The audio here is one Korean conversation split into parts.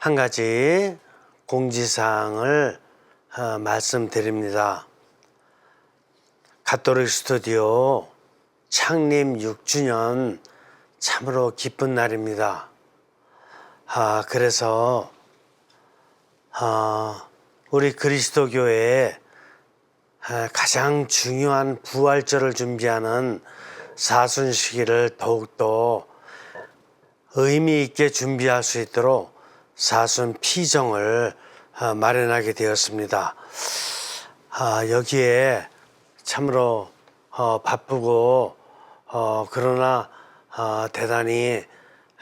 한 가지 공지사항을 말씀드립니다. 가톨릭 스튜디오 창립 6주년 참으로 기쁜 날입니다. 그래서 우리 그리스도교회에 가장 중요한 부활절을 준비하는 사순시기를 더욱더 의미 있게 준비할 수 있도록 사순 피정을 마련하게 되었습니다. 여기에 참으로 바쁘고 그러나 대단히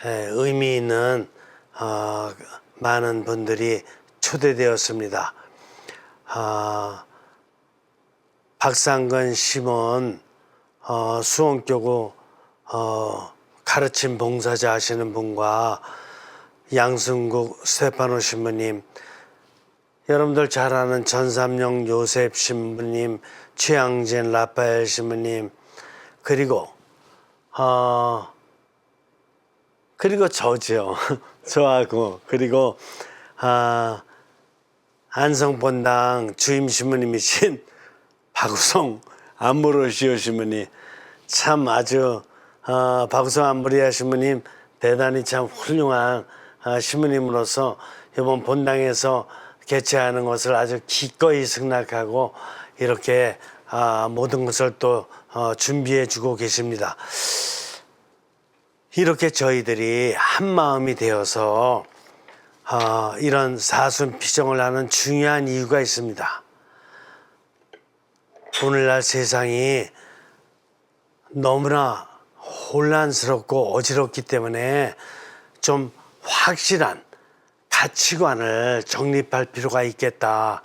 의미 있는 많은 분들이 초대되었습니다. 박상근 시몬 수원교구 가르침 봉사자 하시는 분과 양승국 스테파노 신부님, 여러분들 잘 아는 전삼영 요셉 신부님, 최양진 라파엘 신부님, 그리고 저죠. 저하고, 그리고 안성본당 주임 신부님이신 박우성 안무로시오 신부님, 참 아주 박우성 안무리아 신부님 대단히 참 훌륭한 신부님으로서 이번 본당에서 개최하는 것을 아주 기꺼이 승낙하고 이렇게 모든 것을 또 준비해 주고 계십니다. 이렇게 저희들이 한 마음이 되어서 이런 사순 피정을 하는 중요한 이유가 있습니다. 오늘날 세상이 너무나 혼란스럽고 어지럽기 때문에 좀 확실한 가치관을 정립할 필요가 있겠다.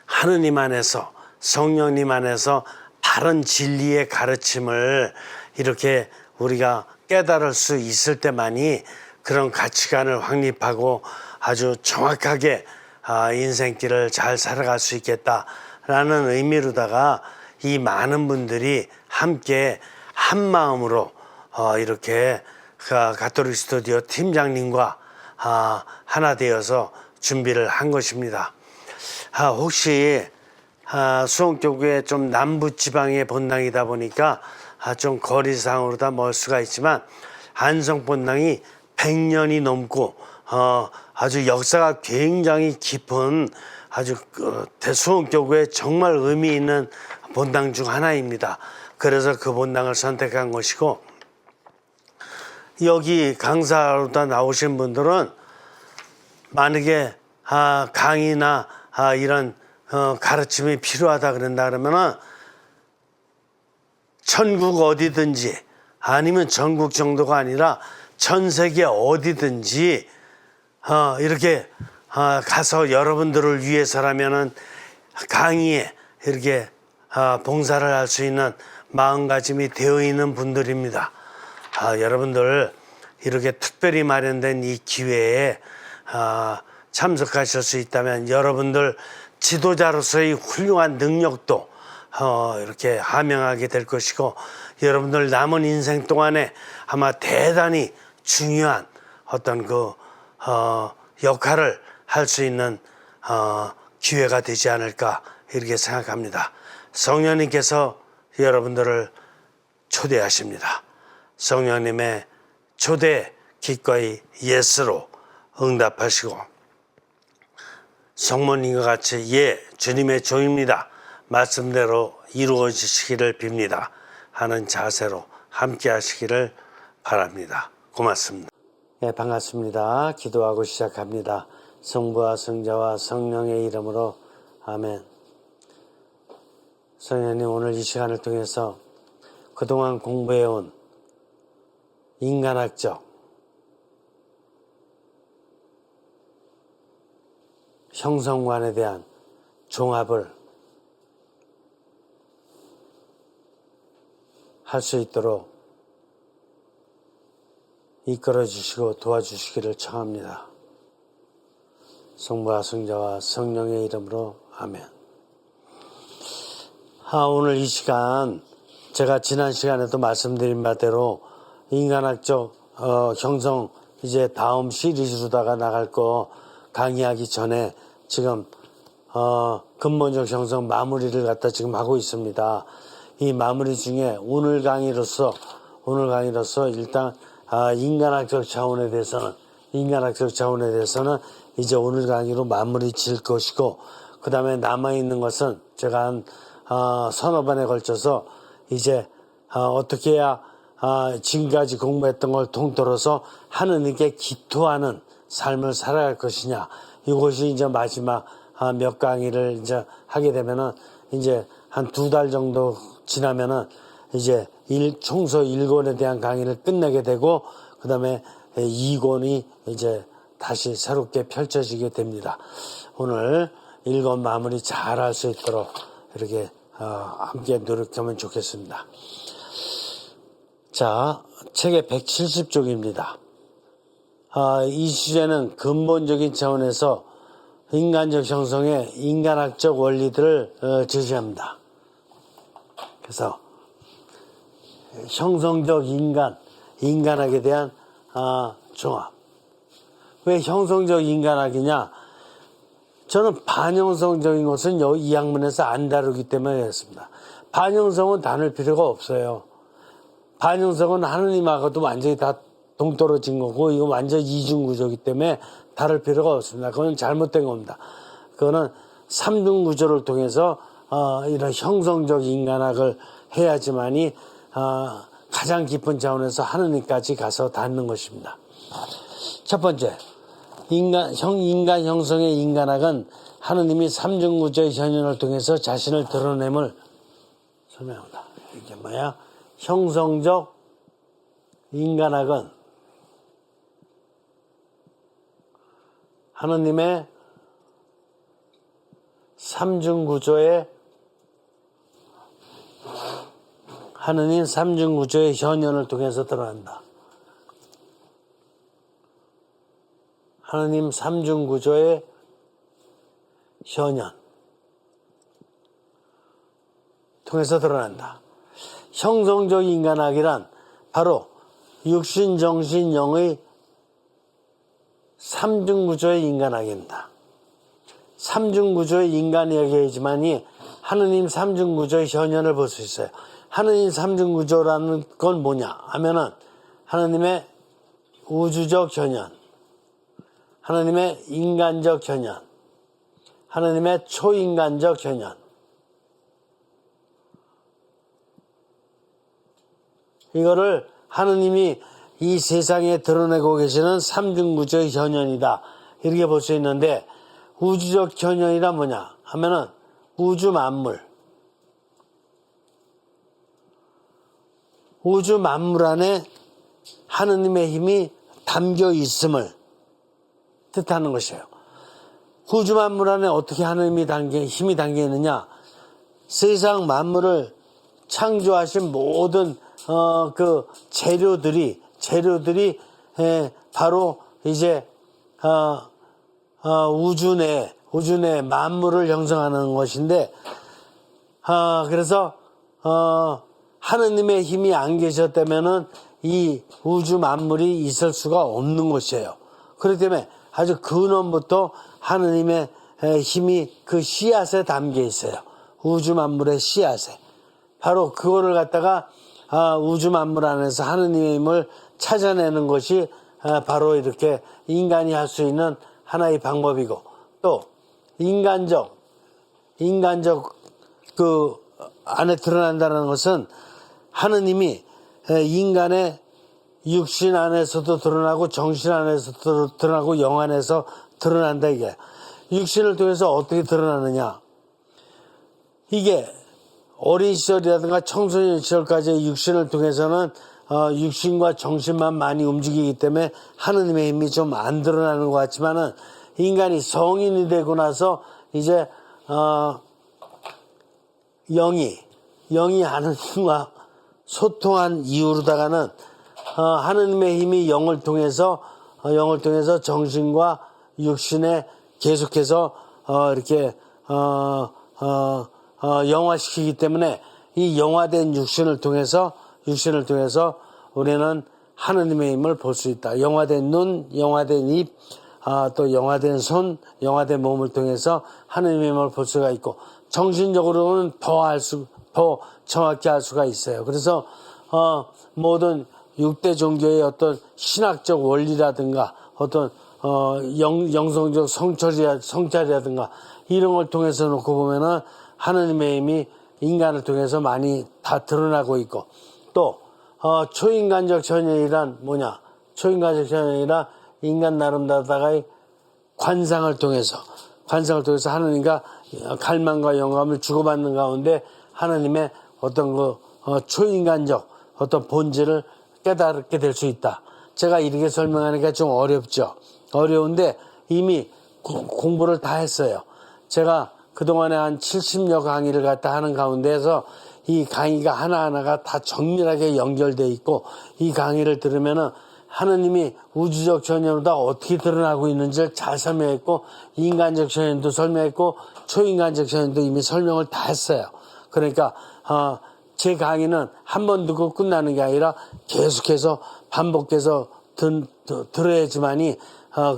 하느님 안에서, 성령님 안에서 바른 진리의 가르침을 이렇게 우리가 깨달을 수 있을 때만이 그런 가치관을 확립하고 아주 정확하게 인생길을 잘 살아갈 수 있겠다라는 의미로다가 이 많은 분들이 함께 한 마음으로 이렇게 가톨릭 스튜디오 팀장님과 하나 되어서 준비를 한 것입니다. 혹시 수원교구의 좀 남부 지방의 본당이다 보니까 좀 거리상으로 다 멀 수가 있지만 안성 본당이 100년이 넘고 아주 역사가 굉장히 깊은 아주 수원교구에 정말 의미 있는 본당 중 하나입니다. 그래서 그 본당을 선택한 것이고, 여기 강사로 다 나오신 분들은 만약에 강의나 이런 가르침이 필요하다 그런다 그러면은 전국 어디든지, 아니면 전국 정도가 아니라 전 세계 어디든지 이렇게 가서 여러분들을 위해서라면은 강의에 이렇게 봉사를 할 수 있는 마음가짐이 되어 있는 분들입니다. 여러분들 이렇게 특별히 마련된 이 기회에 참석하실 수 있다면 여러분들 지도자로서의 훌륭한 능력도 이렇게 함양하게 될 것이고, 여러분들 남은 인생 동안에 아마 대단히 중요한 어떤 그 역할을 할 수 있는 기회가 되지 않을까 이렇게 생각합니다. 성령님께서 여러분들을 초대하십니다. 성령님의 초대 기꺼이 예스로 응답하시고, 성모님과 같이 예, 주님의 종입니다, 말씀대로 이루어지시기를 빕니다 하는 자세로 함께 하시기를 바랍니다. 고맙습니다. 네, 반갑습니다. 기도하고 시작합니다. 성부와 성자와 성령의 이름으로 아멘. 성령님, 오늘 이 시간을 통해서 그동안 공부해온 인간학적, 형성관에 대한 종합을 할 수 있도록 이끌어 주시고 도와주시기를 청합니다. 성부와 성자와 성령의 이름으로 아멘. 오늘 이 시간 제가 지난 시간에도 말씀드린 바대로 인간학적 형성 이제 다음 시리즈로다가 나갈 거 강의하기 전에 지금 근본적 형성 마무리를 갖다 지금 하고 있습니다. 이 마무리 중에 오늘 강의로서 일단 인간학적 차원에 대해서는 이제 오늘 강의로 마무리 지을 것이고, 그 다음에 남아있는 것은 제가 한 서너 번에 걸쳐서 이제 어떻게 해야 지금까지 공부했던 걸 통틀어서 하느님께 기토하는 삶을 살아갈 것이냐, 이것이 이제 마지막 몇 강의를 이제 하게 되면은 이제 한 2달 정도 지나면은 이제 총서 1권에 대한 강의를 끝내게 되고, 그 다음에 2권이 이제 다시 새롭게 펼쳐지게 됩니다. 오늘 1권 마무리 잘 할 수 있도록 이렇게 함께 노력하면 좋겠습니다. 자, 책의 170쪽입니다. 이 주제는 근본적인 차원에서 인간적 형성의 인간학적 원리들을 제시합니다. 그래서 형성적 인간학에 대한 종합. 왜 형성적 인간학이냐? 저는 반형성적인 것은 이 학문에서 안 다루기 때문에 그렇습니다. 반형성은 다룰 필요가 없어요. 반형성은 하느님하고도 완전히 다 동떨어진 거고, 이거 완전 이중구조이기 때문에 다룰 필요가 없습니다. 그건 잘못된 겁니다. 그거는 삼중구조를 통해서 이런 형성적 인간학을 해야지만이 가장 깊은 차원에서 하느님까지 가서 닿는 것입니다. 첫 번째, 인간 형성의 인간학은 하느님이 삼중구조의 현현을 통해서 자신을 드러냄을 설명합니다. 이게 뭐야? 형성적 인간학은 하느님의 삼중구조의 현현을 통해서 드러난다. 하느님 삼중구조의 현현 통해서 드러난다. 형성적 인간학이란 바로 육신, 정신, 영의 삼중구조의 인간학입니다. 삼중구조의 인간 이야기이지만이 하느님 삼중구조의 현현을 볼 수 있어요. 하느님 삼중구조라는 건 뭐냐 하면은 하느님의 우주적 현현, 하느님의 인간적 현현, 하느님의 초인간적 현현. 이거를 하느님이 이 세상에 드러내고 계시는 삼중구조의 현현이다, 이렇게 볼 수 있는데, 우주적 현현이란 뭐냐 하면은 우주 만물 안에 하느님의 힘이 담겨 있음을 뜻하는 것이에요. 우주 만물 안에 어떻게 하느님이 힘이 담겨 있느냐? 세상 만물을 창조하신 모든 그 재료들이 바로 이제 우주 내 만물을 형성하는 것인데, 그래서 하느님의 힘이 안 계셨다면은 이 우주 만물이 있을 수가 없는 것이에요. 그렇기 때문에 아주 근원부터 하느님의 힘이 그 씨앗에 담겨 있어요. 우주 만물의 씨앗에. 바로 그거를 갖다가 우주 만물 안에서 하느님의 힘을 찾아내는 것이 바로 이렇게 인간이 할 수 있는 하나의 방법이고, 또 인간적 그 안에 드러난다는 것은 하느님이 인간의 육신 안에서도 드러나고 정신 안에서도 드러나고 영 안에서 드러난다, 이게. 육신을 통해서 어떻게 드러나느냐? 이게 어린 시절이라든가 청소년 시절까지의 육신을 통해서는 육신과 정신만 많이 움직이기 때문에 하느님의 힘이 좀 안 드러나는 것 같지만은, 인간이 성인이 되고 나서 이제 영이 하느님과 소통한 이후로다가는 하느님의 힘이 영을 통해서 정신과 육신에 계속해서 이렇게 영화시키기 때문에, 이 영화된 육신을 통해서 우리는 하느님의 힘을 볼 수 있다. 영화된 눈, 영화된 입, 또 영화된 손, 영화된 몸을 통해서 하느님의 힘을 볼 수가 있고, 정신적으로는 더 정확히 알 수가 있어요. 그래서 모든 6대 종교의 어떤 신학적 원리라든가 어떤 영성적 성찰이라든가 이런 걸 통해서 놓고 보면은 하느님의 힘이 인간을 통해서 많이 다 드러나고 있고, 또 초인간적 천연이란 뭐냐? 초인간적 천연이란 인간 나름다다가의 관상을 통해서 하느님과 갈망과 영감을 주고받는 가운데 하느님의 어떤 초인간적 어떤 본질을 깨닫게 될 수 있다. 제가 이렇게 설명하니까 좀 어렵죠. 어려운데 이미 공부를 다 했어요. 제가 그동안에 한 70여 강의를 갖다 하는 가운데에서 이 강의가 하나하나가 다 정밀하게 연결되어 있고, 이 강의를 들으면은 하느님이 우주적 전연보다 어떻게 드러나고 있는지를 잘 설명했고, 인간적 전연도 설명했고, 초인간적 전연도 이미 설명을 다 했어요. 그러니까 제 강의는 한 번 듣고 끝나는 게 아니라 계속해서 반복해서 들어야지만이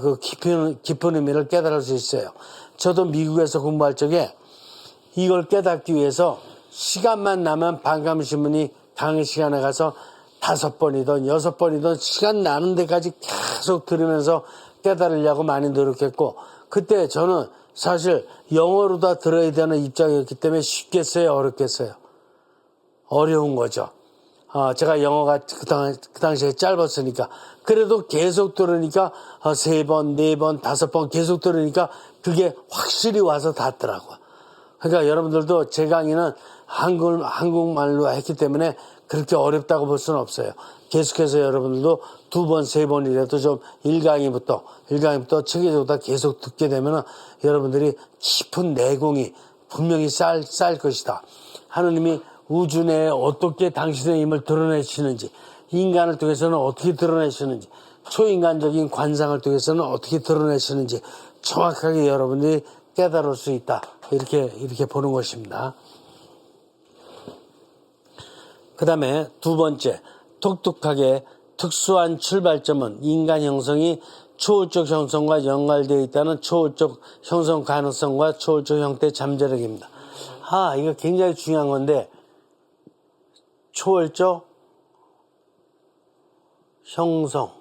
그 깊은 의미를 깨달을 수 있어요. 저도 미국에서 공부할 적에 이걸 깨닫기 위해서 시간만 나면 반감신문이 강의 시간에 가서 5번이든 6번이든 시간 나는 데까지 계속 들으면서 깨달으려고 많이 노력했고, 그때 저는 사실 영어로 다 들어야 되는 입장이었기 때문에 쉽겠어요, 어렵겠어요? 어려운 거죠. 제가 영어가 그 당시에 짧았으니까. 그래도 계속 들으니까 3번, 4번, 5번 계속 들으니까 그게 확실히 와서 닿더라고요. 그러니까 여러분들도 제 강의는 한국말로 했기 때문에 그렇게 어렵다고 볼 수는 없어요. 계속해서 여러분들도 2번, 3번이라도 좀 1강의부터 체계적으로 계속 듣게 되면 여러분들이 깊은 내공이 분명히 쌓일 것이다. 하느님이 우주 내에 어떻게 당신의 힘을 드러내시는지, 인간을 통해서는 어떻게 드러내시는지, 초인간적인 관상을 통해서는 어떻게 드러내시는지 정확하게 여러분들이 깨달을 수 있다. 이렇게 보는 것입니다. 그 다음에 두 번째, 독특하게 특수한 출발점은 인간 형성이 초월적 형성과 연관되어 있다는 초월적 형성 가능성과 초월적 형태 잠재력입니다. 이거 굉장히 중요한 건데, 초월적 형성.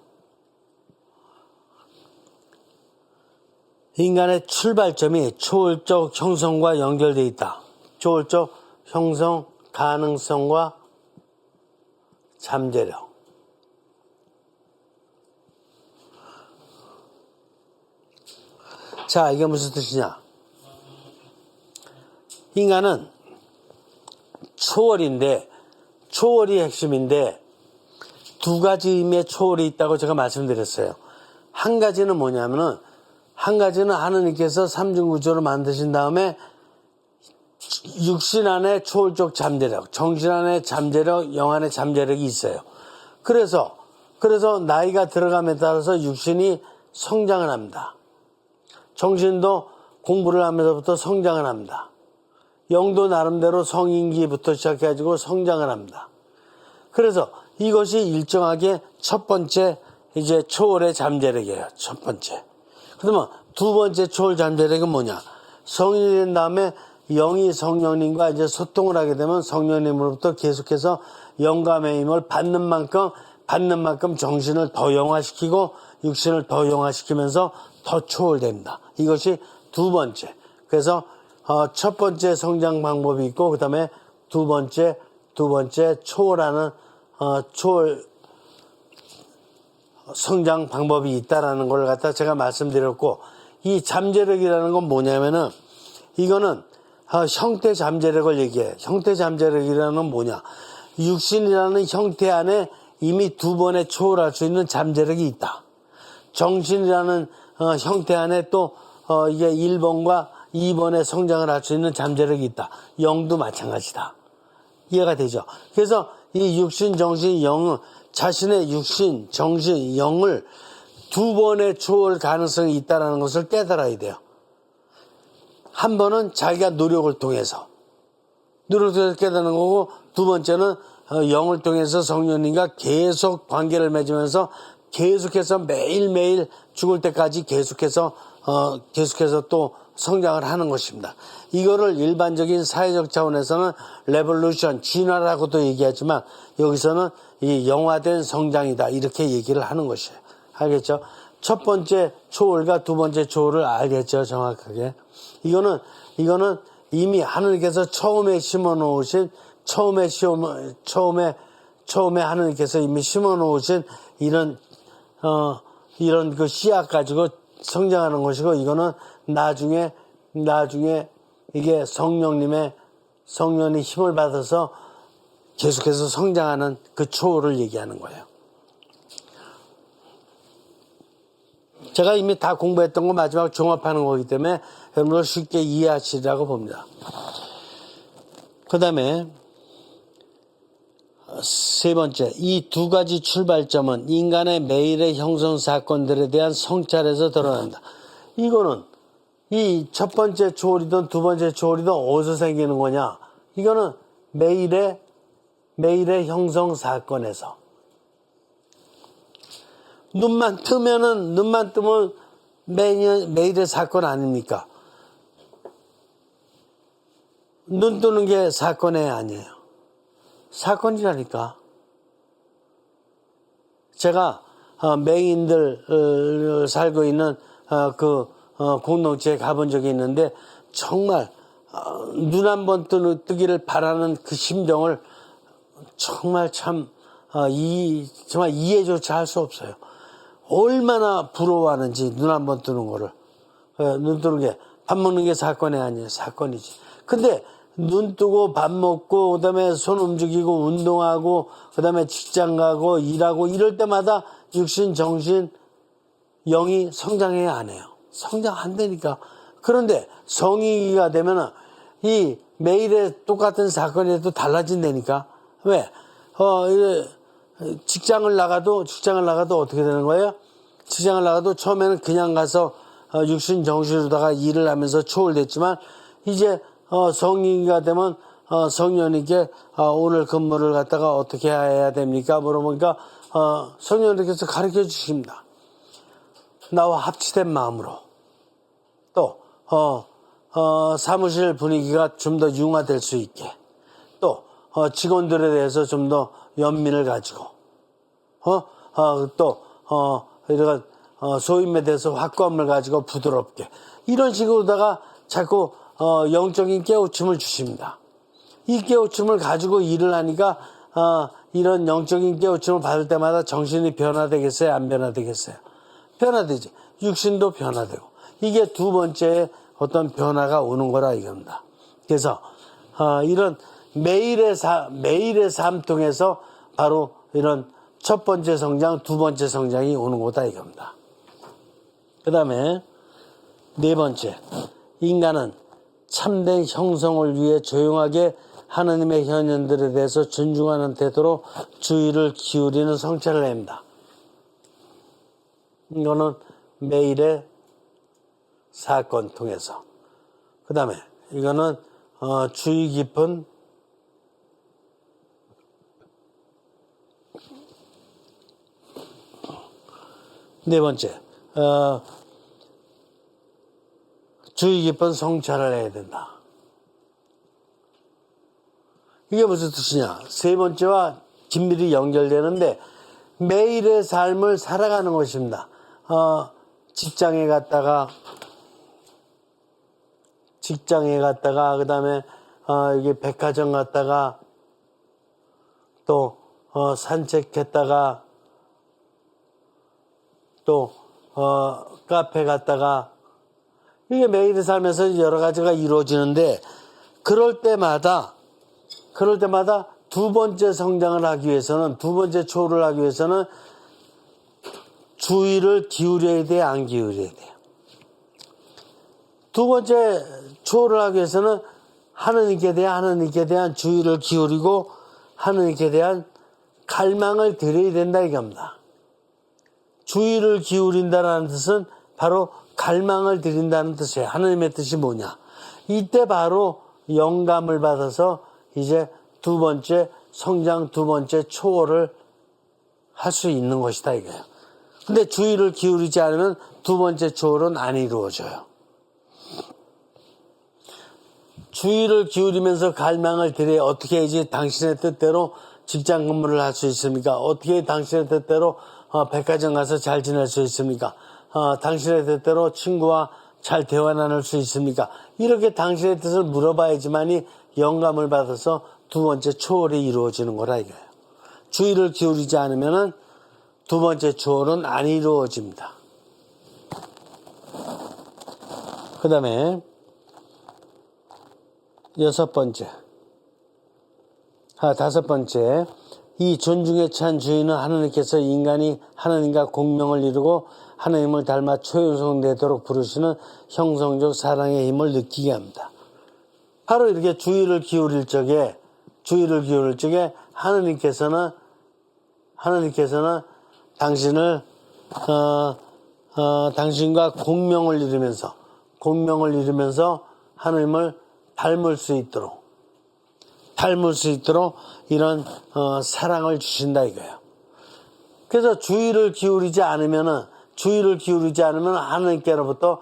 인간의 출발점이 초월적 형성과 연결되어 있다. 초월적 형성 가능성과 잠재력. 자, 이게 무슨 뜻이냐? 인간은 초월이 핵심인데 두 가지 의미의 초월이 있다고 제가 말씀드렸어요. 한 가지는 뭐냐면은, 한 가지는 하느님께서 삼중구조를 만드신 다음에 육신 안에 초월적 잠재력, 정신 안에 잠재력, 영 안에 잠재력이 있어요. 그래서 나이가 들어감에 따라서 육신이 성장을 합니다. 정신도 공부를 하면서부터 성장을 합니다. 영도 나름대로 성인기부터 시작해가지고 성장을 합니다. 그래서 이것이 일정하게 첫 번째 이제 초월의 잠재력이에요. 첫 번째. 그러면 두 번째 초월 잠재력은 뭐냐? 성인이 된 다음에 영이 성령님과 이제 소통을 하게 되면 성령님으로부터 계속해서 영감의 힘을 받는 만큼 정신을 더 영화시키고 육신을 더 영화시키면서 더 초월됩니다. 이것이 두 번째. 그래서 첫 번째 성장 방법이 있고, 그 다음에 두 번째 초월하는 초월 성장 방법이 있다라는 걸 갖다 제가 말씀드렸고, 이 잠재력이라는 건 뭐냐면은, 이거는 형태 잠재력을 얘기해요. 형태 잠재력이라는 건 뭐냐? 육신이라는 형태 안에 이미 두 번에 초월할 수 있는 잠재력이 있다. 정신이라는 형태 안에 또 이게 1번과 2번의 성장을 할 수 있는 잠재력이 있다. 영도 마찬가지다. 이해가 되죠? 그래서 이 육신, 정신, 영은 자신의 육신, 정신, 영을 두 번의 초월 가능성이 있다는 것을 깨달아야 돼요. 한 번은 자기가 노력을 통해서 깨닫는 거고, 두 번째는 영을 통해서 성령님과 계속 관계를 맺으면서 계속해서 매일매일 죽을 때까지 계속해서 또 성장을 하는 것입니다. 이거를 일반적인 사회적 차원에서는 레볼루션, 진화라고도 얘기하지만 여기서는 이 영화된 성장이다 이렇게 얘기를 하는 것이에요. 알겠죠? 첫 번째 초월과 두 번째 초월을 알겠죠? 정확하게. 이거는 이미 하느님께서 처음에 심어 놓으신 처음에 하느님께서 이미 심어 놓으신 이런 그 씨앗 가지고 성장하는 것이고, 이거는 나중에 이게 성령이 힘을 받아서 계속해서 성장하는 그 초월을 얘기하는 거예요. 제가 이미 다 공부했던 거 마지막 종합하는 거기 때문에 여러분들 쉽게 이해하시리라고 봅니다. 그 다음에 세 번째, 이 두 가지 출발점은 인간의 매일의 형성 사건들에 대한 성찰에서 드러난다. 이거는 이 첫 번째 초월이든 두 번째 초월이든 어디서 생기는 거냐? 이거는 매일의 형성 사건에서. 눈만 뜨면 매일의 사건 아닙니까? 눈 뜨는 게 사건이 아니에요. 사건이라니까. 제가 맹인들 살고 있는 공동체에 가본 적이 있는데 정말 눈 한 번 뜨기를 바라는 그 심정을 정말 정말 이해조차 할 수 없어요. 얼마나 부러워하는지 눈 한 번 뜨는 거를. 눈 뜨는 게 밥 먹는 게 사건이 아니에요. 사건이지. 근데 눈 뜨고 밥 먹고 그다음에 손 움직이고 운동하고 그다음에 직장 가고 일하고 이럴 때마다 육신, 정신, 영이 성장해야 안 해요. 성장 안 되니까. 그런데 성인이가 되면은 이 매일의 똑같은 사건이라도 달라진다니까. 왜? 직장을 나가도 어떻게 되는 거예요? 직장을 나가도 처음에는 그냥 가서 육신, 정신으로다가 일을 하면서 초월됐지만 이제 성인이가 되면 성령님께 오늘 근무를 갖다가 어떻게 해야 됩니까? 물어보니까 성령님께서 가르쳐 주십니다. 나와 합치된 마음으로. 또 사무실 분위기가 좀 더 융화될 수 있게. 또 직원들에 대해서 좀 더 연민을 가지고 또 이런 소임에 대해서 확고함을 가지고 부드럽게 이런 식으로다가 자꾸 영적인 깨우침을 주십니다. 이 깨우침을 가지고 일을 하니까 이런 영적인 깨우침을 받을 때마다 정신이 변화되겠어요? 안 변화되겠어요? 변화되지. 육신도 변화되고. 이게 두 번째 어떤 변화가 오는 거라 이겁니다. 그래서 이런 매일의 삶 통해서 바로 이런 첫 번째 성장, 두 번째 성장이 오는 거다 이겁니다. 그 다음에 네 번째, 인간은 참된 형성을 위해 조용하게 하느님의 현현들에 대해서 존중하는 태도로 주의를 기울이는 성찰을 합니다. 이거는 매일의 사건 통해서. 그 다음에 이거는 주의 깊은 네 번째, 주의 깊은 성찰을 해야 된다. 이게 무슨 뜻이냐? 세 번째와 긴밀히 연결되는데 매일의 삶을 살아가는 것입니다. 직장에 갔다가 그다음에 이게 백화점 갔다가 또 산책했다가 또 카페 갔다가 이게 매일의 삶에서 여러 가지가 이루어지는데 그럴 때마다 두 번째 성장을 하기 위해서는, 두 번째 초월을 하기 위해서는 주의를 기울여야 돼, 안 기울여야 돼요? 두 번째 초월을 하기 위해서는 하느님께 대한 주의를 기울이고 하느님께 대한 갈망을 드려야 된다 이겁니다. 주의를 기울인다는 뜻은 바로 갈망을 드린다는 뜻이에요. 하느님의 뜻이 뭐냐? 이때 바로 영감을 받아서 이제 두 번째 성장 두 번째 초월을 할 수 있는 것이다 이거예요. 근데 주의를 기울이지 않으면 두 번째 초월은 안 이루어져요. 주의를 기울이면서 갈망을 드려야 어떻게 해야지 당신의 뜻대로 직장 근무를 할 수 있습니까? 어떻게 당신의 뜻대로 백화점 가서 잘 지낼 수 있습니까? 당신의 뜻대로 친구와 잘 대화 나눌 수 있습니까? 이렇게 당신의 뜻을 물어봐야지만이 영감을 받아서 두 번째 초월이 이루어지는 거라 이거예요. 주의를 기울이지 않으면은 두 번째 초월은 안 이루어집니다. 그 다음에 다섯 번째, 이 존중에 찬 주인은 하느님께서 인간이 하느님과 공명을 이루고 하느님을 닮아 초연성되도록 부르시는 형성적 사랑의 힘을 느끼게 합니다. 바로 이렇게 주의를 기울일 적에 하느님께서는 당신을 당신과 공명을 이루면서 하느님을 닮을 수 있도록 이런 사랑을 주신다 이거예요. 그래서 주의를 기울이지 않으면 하느님께로부터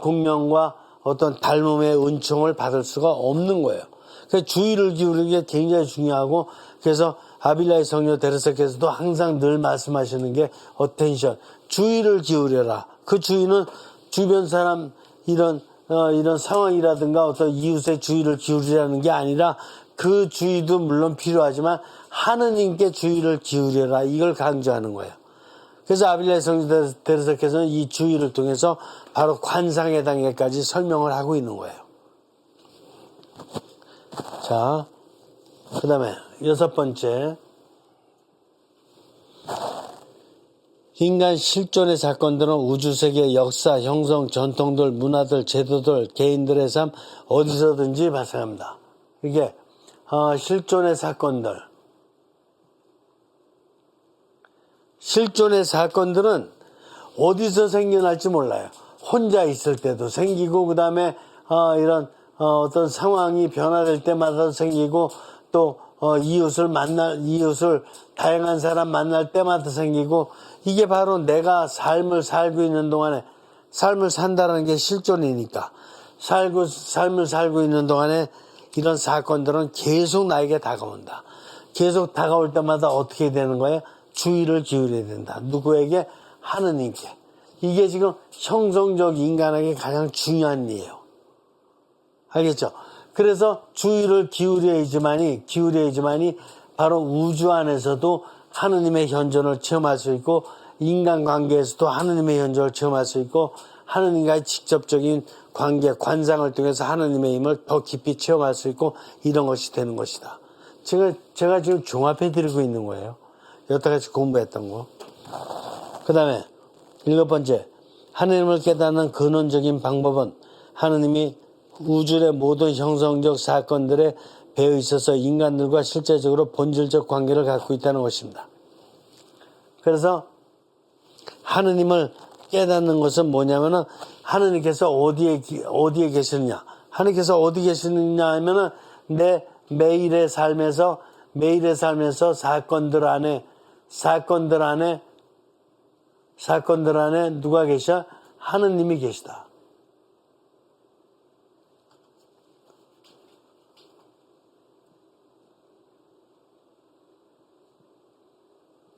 공명과 어떤 닮음의 은총을 받을 수가 없는 거예요. 그래서 주의를 기울이는 게 굉장히 중요하고, 그래서 아빌라의 성녀 데르사께서도 항상 늘 말씀하시는 게 어텐션, 주의를 기울여라. 그 주의는 주변 사람 이런 상황이라든가 어떤 이웃의 주의를 기울이라는 게 아니라, 그 주의도 물론 필요하지만 하느님께 주의를 기울여라, 이걸 강조하는 거예요. 그래서 아빌라의 성녀 데르사께서는 이 주의를 통해서 바로 관상의 단계까지 설명을 하고 있는 거예요. 자, 그 다음에 여섯 번째, 인간 실존의 사건들은 우주세계의 역사, 형성, 전통들, 문화들, 제도들, 개인들의 삶 어디서든지 발생합니다. 이게 실존의 사건들은 어디서 생겨날지 몰라요. 혼자 있을 때도 생기고, 그 다음에 이런 어떤 상황이 변화될 때마다 생기고, 또 이웃을 다양한 사람 만날 때마다 생기고, 이게 바로 내가 삶을 살고 있는 동안에, 삶을 산다는 게 실존이니까 삶을 살고 있는 동안에 이런 사건들은 계속 나에게 다가온다. 계속 다가올 때마다 어떻게 되는 거예요? 주의를 기울여야 된다. 누구에게? 하느님께. 이게 지금 형성적 인간에게 가장 중요한 일이에요. 알겠죠? 그래서 주의를 기울여야지만이 바로 우주 안에서도 하느님의 현존을 체험할 수 있고, 인간관계에서도 하느님의 현존을 체험할 수 있고, 하느님과의 직접적인 관계, 관상을 통해서 하느님의 힘을 더 깊이 체험할 수 있고, 이런 것이 되는 것이다. 제가 지금 종합해 드리고 있는 거예요. 여태까지 공부했던 거. 그 다음에 일곱 번째, 하느님을 깨닫는 근원적인 방법은 하느님이 우주의 모든 형성적 사건들에 배어 있어서 인간들과 실제적으로 본질적 관계를 갖고 있다는 것입니다. 그래서 하느님을 깨닫는 것은 뭐냐면은, 하느님께서 어디에 계시느냐. 하느님께서 어디 계시느냐 하면은, 내 매일의 삶에서 사건들 안에 누가 계셔? 하느님이 계시다.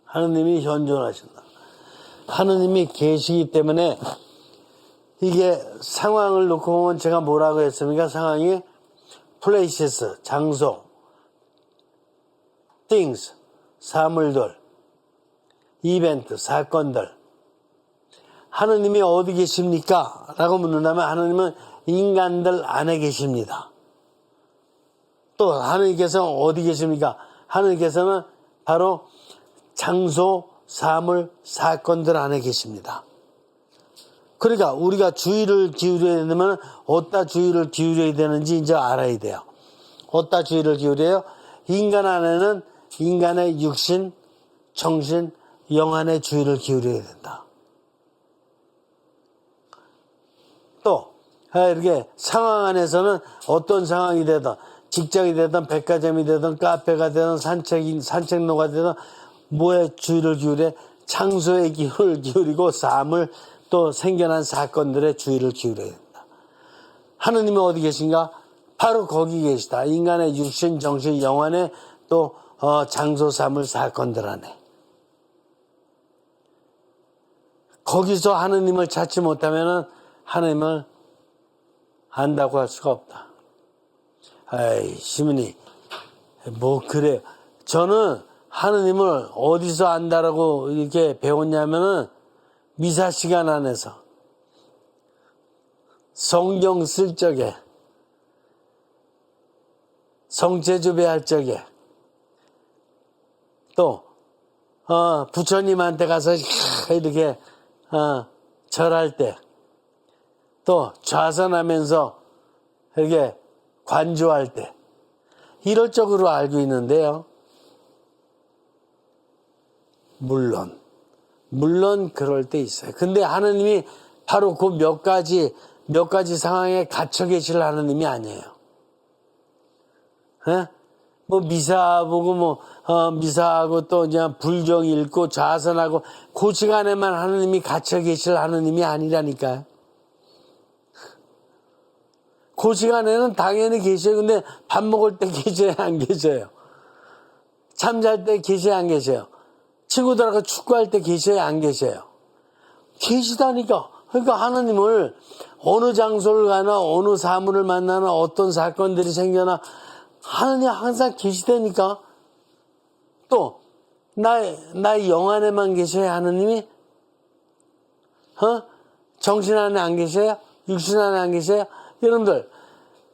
하느님이 현존하신다. 하느님이 계시기 때문에, 이게 상황을 놓고 보면 제가 뭐라고 했습니까? 상황이 places, 장소, things, 사물들, 이벤트, 사건들. 하느님이 어디 계십니까? 라고 묻는다면, 하느님은 인간들 안에 계십니다. 또 하느님께서 어디 계십니까? 하느님께서는 바로 장소, 사물, 사건들 안에 계십니다. 그러니까 우리가 주의를 기울여야 되면 어디다 주의를 기울여야 되는지 이제 알아야 돼요. 어디다 주의를 기울여요? 인간 안에는 인간의 육신, 정신, 영 안에 주의를 기울여야 된다. 또 이렇게 상황 안에서는 어떤 상황이 되든 직장이 되든 백화점이 되든 카페가 되든 산책로가 되든 뭐에 주의를 기울여? 장소에 기울을 기울이고 삶을 또 생겨난 사건들의 주의를 기울여야 된다. 하느님은 어디 계신가? 바로 거기 계시다. 인간의 육신, 정신, 영혼의 또 장소, 삶을 사건들 안에. 거기서 하느님을 찾지 못하면 하느님을 안다고 할 수가 없다. 아이, 시민이 뭐 그래. 저는 하느님을 어디서 안다라고 이렇게 배웠냐면은 미사 시간 안에서 성경 쓸 적에 성체주배할 적에 또 부처님한테 가서 이렇게 절할 때 또 좌선하면서 이렇게 관조할 때 이럴 적으로 알고 있는데요. 물론 그럴 때 있어요. 근데 하느님이 바로 그 몇 가지 상황에 갇혀 계실 하느님이 아니에요. 에? 뭐 미사보고 미사하고 또 그냥 불경 읽고 좌선하고 그 시간에만 하느님이 갇혀 계실 하느님이 아니라니까요. 그 시간에는 당연히 계셔요. 근데 밥 먹을 때 계셔요, 안 계셔요? 잠잘 때 계셔요, 안 계셔요? 친구들하고 축구할 때 계셔요, 안 계셔요? 계시다니까. 그러니까 하느님을 어느 장소를 가나 어느 사물을 만나나 어떤 사건들이 생겨나 하느님 항상 계시다니까. 또 나의 영 안에만 계셔요, 하느님이? 정신 안에 안 계셔요? 육신 안에 안 계셔요?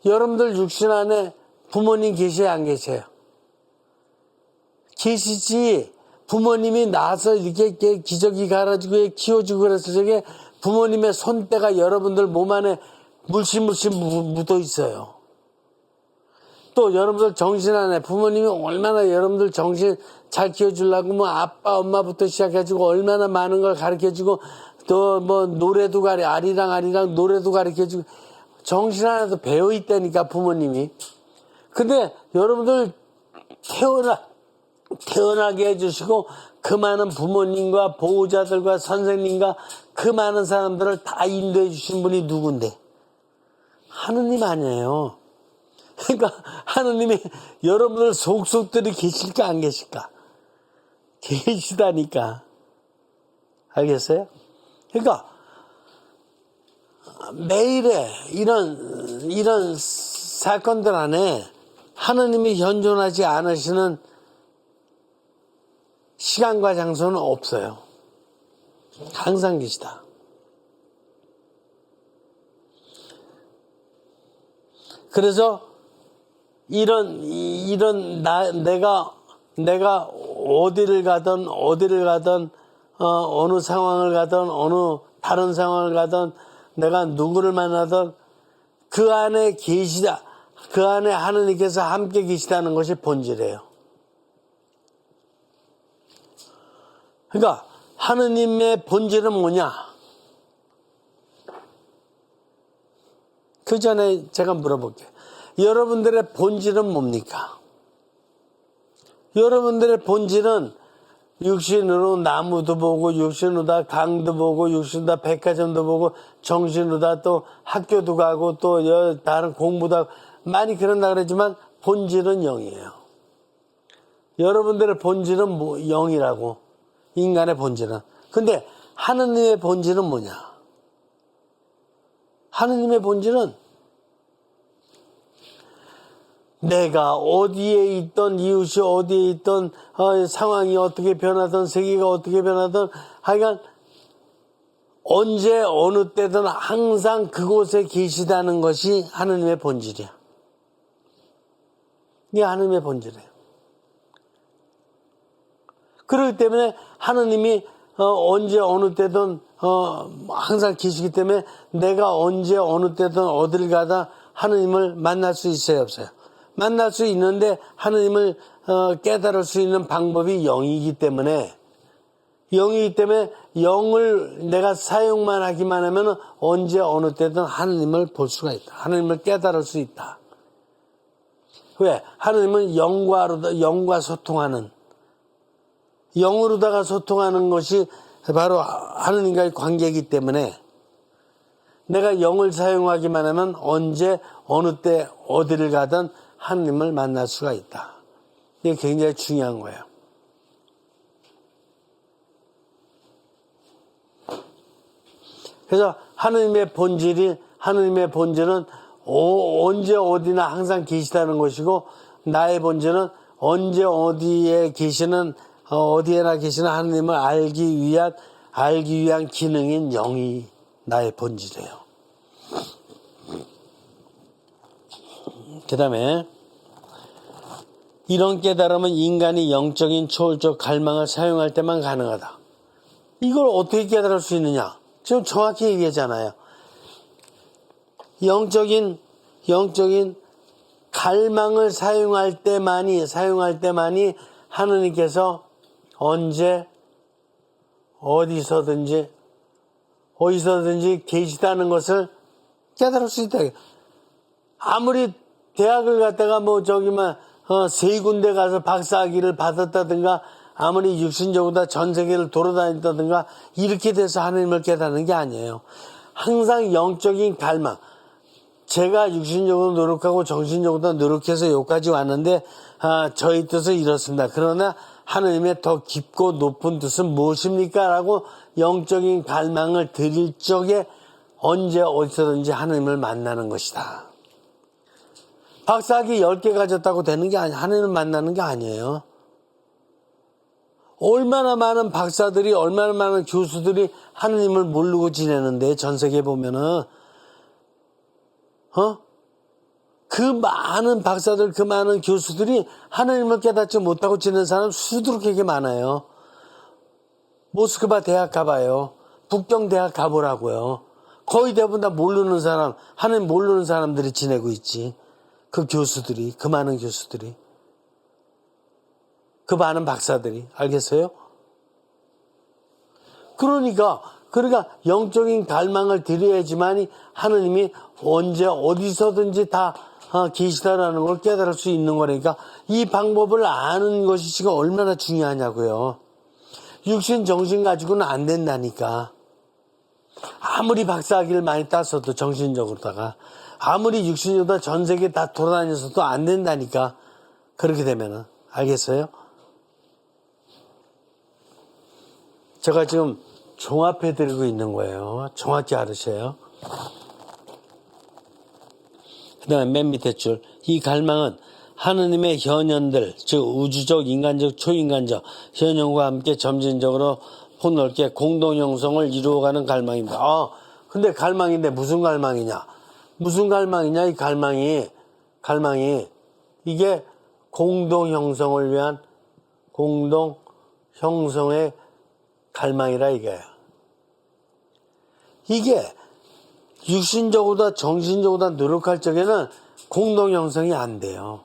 여러분들 육신 안에 부모님 계셔요, 안 계셔요? 계시지. 부모님이 낳아서 이렇게 기저귀 갈아주고 키워주고 그래서 저게 부모님의 손때가 여러분들 몸 안에 물씬 묻어 있어요. 또 여러분들 정신 안에 부모님이 얼마나 여러분들 정신 잘 키워주려고 뭐 아빠 엄마부터 시작해가지고 얼마나 많은 걸 가르쳐주고 또 뭐 노래도 아리랑 노래도 가르쳐주고 정신 안에도 배어 있다니까 부모님이. 근데 여러분들 태어나게 해주시고 그 많은 부모님과 보호자들과 선생님과 그 많은 사람들을 다 인도해 주신 분이 누군데? 하느님 아니에요. 그러니까 하느님이 여러분들 속속들이 계실까 안 계실까? 계시다니까. 알겠어요? 그러니까 매일의 이런 사건들 안에 하느님이 현존하지 않으시는 시간과 장소는 없어요. 항상 계시다. 그래서 내가 어디를 가든 어느 상황을 가든 어느 다른 상황을 가든 내가 누구를 만나든 그 안에 계시다. 그 안에 하느님께서 함께 계시다는 것이 본질이에요. 그러니까 하느님의 본질은 뭐냐? 그 전에 제가 물어볼게요. 여러분들의 본질은 뭡니까? 여러분들의 본질은 육신으로 나무도 보고 육신으로 다 강도 보고 육신으로 다 백화점도 보고 정신으로 다 또 학교도 가고 또 다른 공부도 하고 많이 그런다 그러지만 본질은 영이에요. 여러분들의 본질은 영이라고. 인간의 본질은. 근데 하느님의 본질은 뭐냐? 하느님의 본질은 내가 어디에 있던 이웃이 어디에 있던 상황이 어떻게 변하든 세계가 어떻게 변하든 하여간 언제 어느 때든 항상 그곳에 계시다는 것이 하느님의 본질이야. 이게 하느님의 본질이에요. 그렇기 때문에 하느님이 언제 어느 때든 항상 계시기 때문에 내가 언제 어느 때든 어딜 가다 하느님을 만날 수 있어요, 없어요? 만날 수 있는데 하느님을 깨달을 수 있는 방법이 영이기 때문에 영을 내가 사용만 하기만 하면 언제 어느 때든 하느님을 볼 수가 있다. 하느님을 깨달을 수 있다. 왜? 하느님은 영과 소통하는, 영으로다가 소통하는 것이 바로 하느님과의 관계이기 때문에 내가 영을 사용하기만 하면 언제 어느 때 어디를 가든 하느님을 만날 수가 있다. 이게 굉장히 중요한 거예요. 그래서 하느님의 본질은 언제 어디나 항상 계시다는 것이고, 나의 본질은 언제 어디에 계시는 어디에나 계시는 하느님을 알기 위한 기능인 영이 나의 본질이에요. 그 다음에 이런 깨달음은 인간이 영적인 초월적 갈망을 사용할 때만 가능하다. 이걸 어떻게 깨달을 수 있느냐? 지금 정확히 얘기하잖아요. 영적인 갈망을 사용할 때만이 하느님께서 언제 어디서든지 계시다는 것을 깨달을 수 있다. 아무리 대학을 갔다가 세 군데 가서 박사학위를 받았다든가, 아무리 육신적으로 다 전 세계를 돌아다녔다든가, 이렇게 돼서 하느님을 깨닫는 게 아니에요. 항상 영적인 갈망. 제가 육신적으로 노력하고 정신적으로 노력해서 여기까지 왔는데, 저희 뜻은 이렇습니다. 그러나 하느님의 더 깊고 높은 뜻은 무엇입니까? 라고 영적인 갈망을 드릴 적에 언제 어디서든지 하느님을 만나는 것이다. 박사학위 10개 가졌다고 되는 게 아니에요. 하느님을 만나는 게 아니에요. 얼마나 많은 박사들이, 얼마나 많은 교수들이 하느님을 모르고 지내는데, 전 세계에 보면은, 그 많은 박사들, 그 많은 교수들이 하느님을 깨닫지 못하고 지내는 사람 수두룩하게 많아요. 모스크바 대학 가봐요. 북경 대학 가보라고요. 거의 대부분 다 모르는 사람, 하느님 모르는 사람들이 지내고 있지. 그 교수들이, 그 많은 교수들이, 그 많은 박사들이. 알겠어요? 그러니까 영적인 갈망을 드려야지만이 하느님이 언제 어디서든지 다 계시다라는 걸 깨달을 수 있는 거니까, 이 방법을 아는 것이 지금 얼마나 중요하냐고요. 육신 정신 가지고는 안 된다니까. 아무리 박사학위를 많이 땄어도, 정신적으로다가 아무리 육신적으로 전 세계 다 돌아다녔어도 안 된다니까. 그렇게 되면은. 알겠어요? 제가 지금 종합해 드리고 있는 거예요. 정확히 알으세요. 그 다음에 맨 밑에 줄. 이 갈망은 하느님의 현현들, 즉 우주적, 인간적, 초인간적 현현과 함께 점진적으로 폭넓게 공동 형성을 이루어가는 갈망입니다. 근데 갈망인데 무슨 갈망이냐? 이 갈망이 이게 공동 형성을 위한 공동 형성의 갈망이라 이거예요. 이게 육신적으로다 정신적으로다 노력할 적에는 공동 형성이 안 돼요.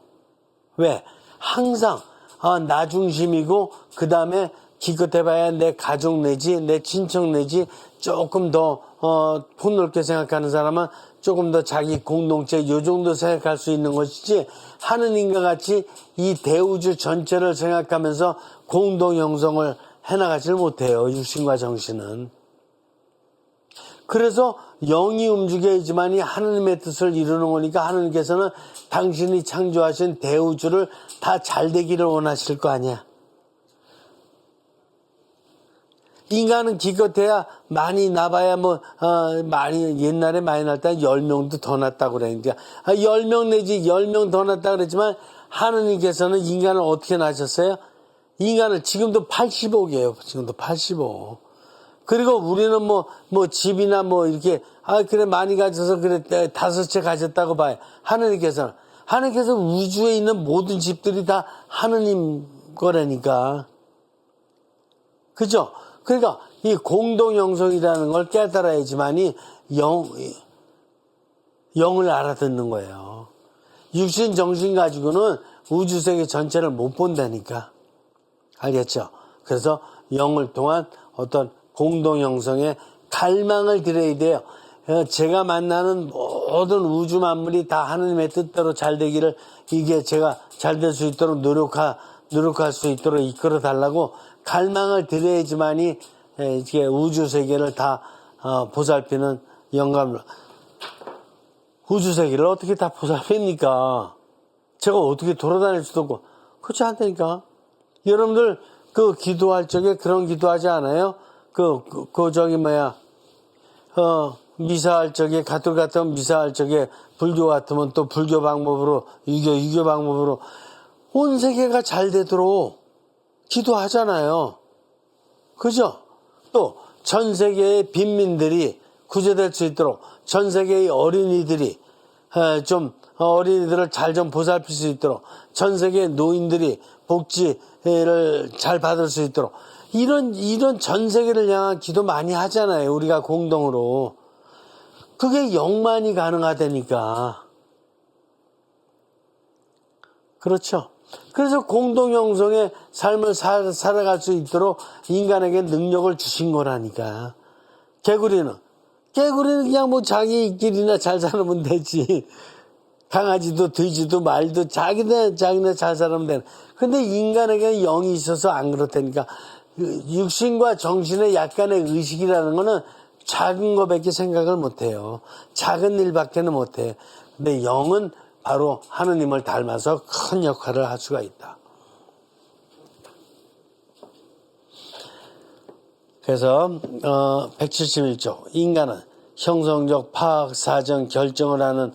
왜? 항상 나 중심이고, 그 다음에 기껏해봐야 내 가족 내지 내 친척 내지 조금 더 폭넓게 생각하는 사람은 조금 더 자기 공동체 요 정도 생각할 수 있는 것이지, 하느님과 같이 이 대우주 전체를 생각하면서 공동 형성을 해나가질 못해요. 육신과 정신은. 그래서 영이 움직여야지만이 하느님의 뜻을 이루는 거니까, 하느님께서는 당신이 창조하신 대우주를 다 잘 되기를 원하실 거 아니야. 인간은 기껏해야 많이 나봐야 옛날에 많이 날 때 10명도 더 났다고 그러니까 10명 내지 10명 더 났다고 그랬지만, 하느님께서는 인간을 어떻게 낳으셨어요? 인간을 지금도 85개예요. 지금도 85. 그리고 우리는 집이나 이렇게, 그래, 많이 가져서 그래, 5채 가졌다고 봐요. 하느님께서 우주에 있는 모든 집들이 다 하느님 거라니까. 그죠? 그러니까 이 공동 형성이라는 걸 깨달아야지만이 영을 알아듣는 거예요. 육신 정신 가지고는 우주 세계 전체를 못 본다니까. 알겠죠? 그래서 영을 통한 어떤 공동 형성에 갈망을 드려야 돼요. 제가 만나는 모든 우주 만물이 다 하느님의 뜻대로 잘 되기를, 이게 제가 잘 될 수 있도록 노력할 수 있도록 이끌어 달라고 갈망을 드려야지만이 이게 우주 세계를 다 보살피는 영감을. 우주 세계를 어떻게 다 보살핍니까? 제가 어떻게 돌아다닐 수도 없고 그렇지 않다니까. 여러분들 그 기도할 적에 그런 기도하지 않아요? 미사할 적에, 가톨릭 같으면 미사할 적에, 불교 같으면 또 불교 방법으로, 유교 방법으로 온 세계가 잘 되도록 기도하잖아요. 그죠? 또 전 세계의 빈민들이 구제될 수 있도록, 전 세계의 어린이들이 어린이들을 잘 좀 보살필 수 있도록, 전 세계의 노인들이 복지를 잘 받을 수 있도록, 이런 전 세계를 향한 기도 많이 하잖아요. 우리가 공동으로. 그게 영만이 가능하다니까. 그렇죠? 그래서 공동형성의 삶을 살아갈 수 있도록 인간에게 능력을 주신 거라니까. 개구리는 그냥 뭐 자기끼리나 잘 살면 되지. 강아지도 돼지도 말도 자기네 잘 살면 되는. 근데 인간에게 영이 있어서 안 그렇다니까. 육신과 정신의 약간의 의식이라는 거는 작은 거밖에 생각을 못해요. 작은 일밖에는 못해. 근데 영은 바로 하느님을 닮아서 큰 역할을 할 수가 있다. 그래서 171조 인간은 형성적 파악, 사정, 결정을 하는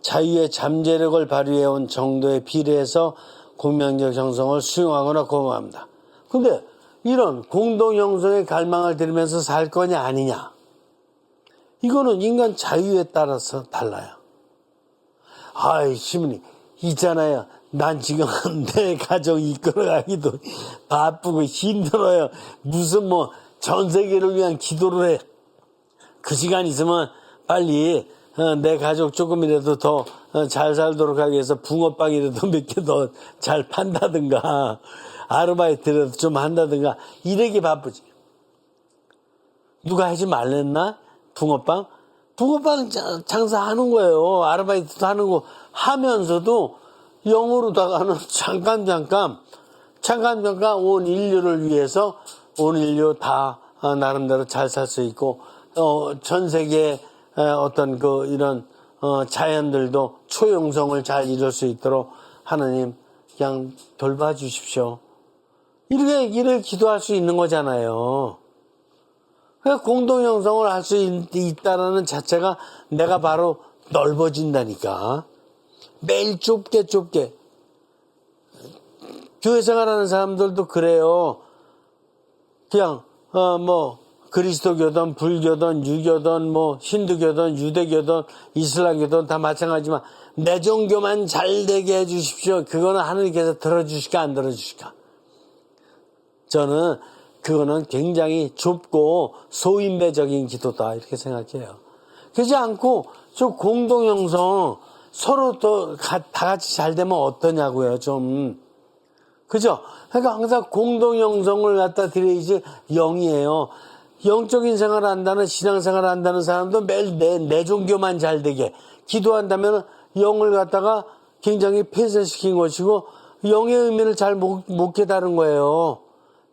자유의 잠재력을 발휘해온 정도에 비례해서 공명적 형성을 수용하거나 거부합니다. 근데 이런 공동형성의 갈망을 들으면서 살 거냐 아니냐, 이거는 인간 자유에 따라서 달라요. 아이, 시민이 있잖아요. 난 지금 내 가족 이끌어가기도 바쁘고 힘들어요. 무슨 전 세계를 위한 기도를 해. 그 시간 있으면 빨리 내 가족 조금이라도 더 잘 살도록 하기 위해서 붕어빵이라도 몇 개 더 잘 판다든가, 아르바이트라도 좀 한다든가, 이러기 바쁘지. 누가 하지 말랬나? 붕어빵 장사하는 거예요. 아르바이트도 하는 거 하면서도 영으로다가는 잠깐 온 인류를 위해서 온 인류 다 나름대로 잘 살 수 있고, 전 세계의 어떤 이런 자연들도 초용성을 잘 이룰 수 있도록 하나님 그냥 돌봐주십시오. 이렇게 기도할 수 있는 거잖아요. 그러니까 공동형성을 할 수 있다라는 자체가 내가 바로 넓어진다니까. 매일 좁게 교회 생활하는 사람들도 그래요. 그냥 그리스도교든 불교든 유교든 힌두교든 유대교든 이슬람교든 다 마찬가지지만 내 종교만 잘 되게 해주십시오. 그거는 하느님께서 들어주실까 안 들어주실까? 저는 그거는 굉장히 좁고 소인배적인 기도다, 이렇게 생각해요. 그렇지 않고 저 공동형성 서로 또 다 같이 잘 되면 어떠냐고요, 좀. 그죠? 그러니까 항상 공동형성을 갖다 드려야지 영이에요. 영적인 생활을 한다는, 신앙생활을 한다는 사람도 매일 내 종교만 잘 되게 기도한다면 영을 갖다가 굉장히 폐쇄시킨 것이고, 영의 의미를 잘 못 깨달은 거예요.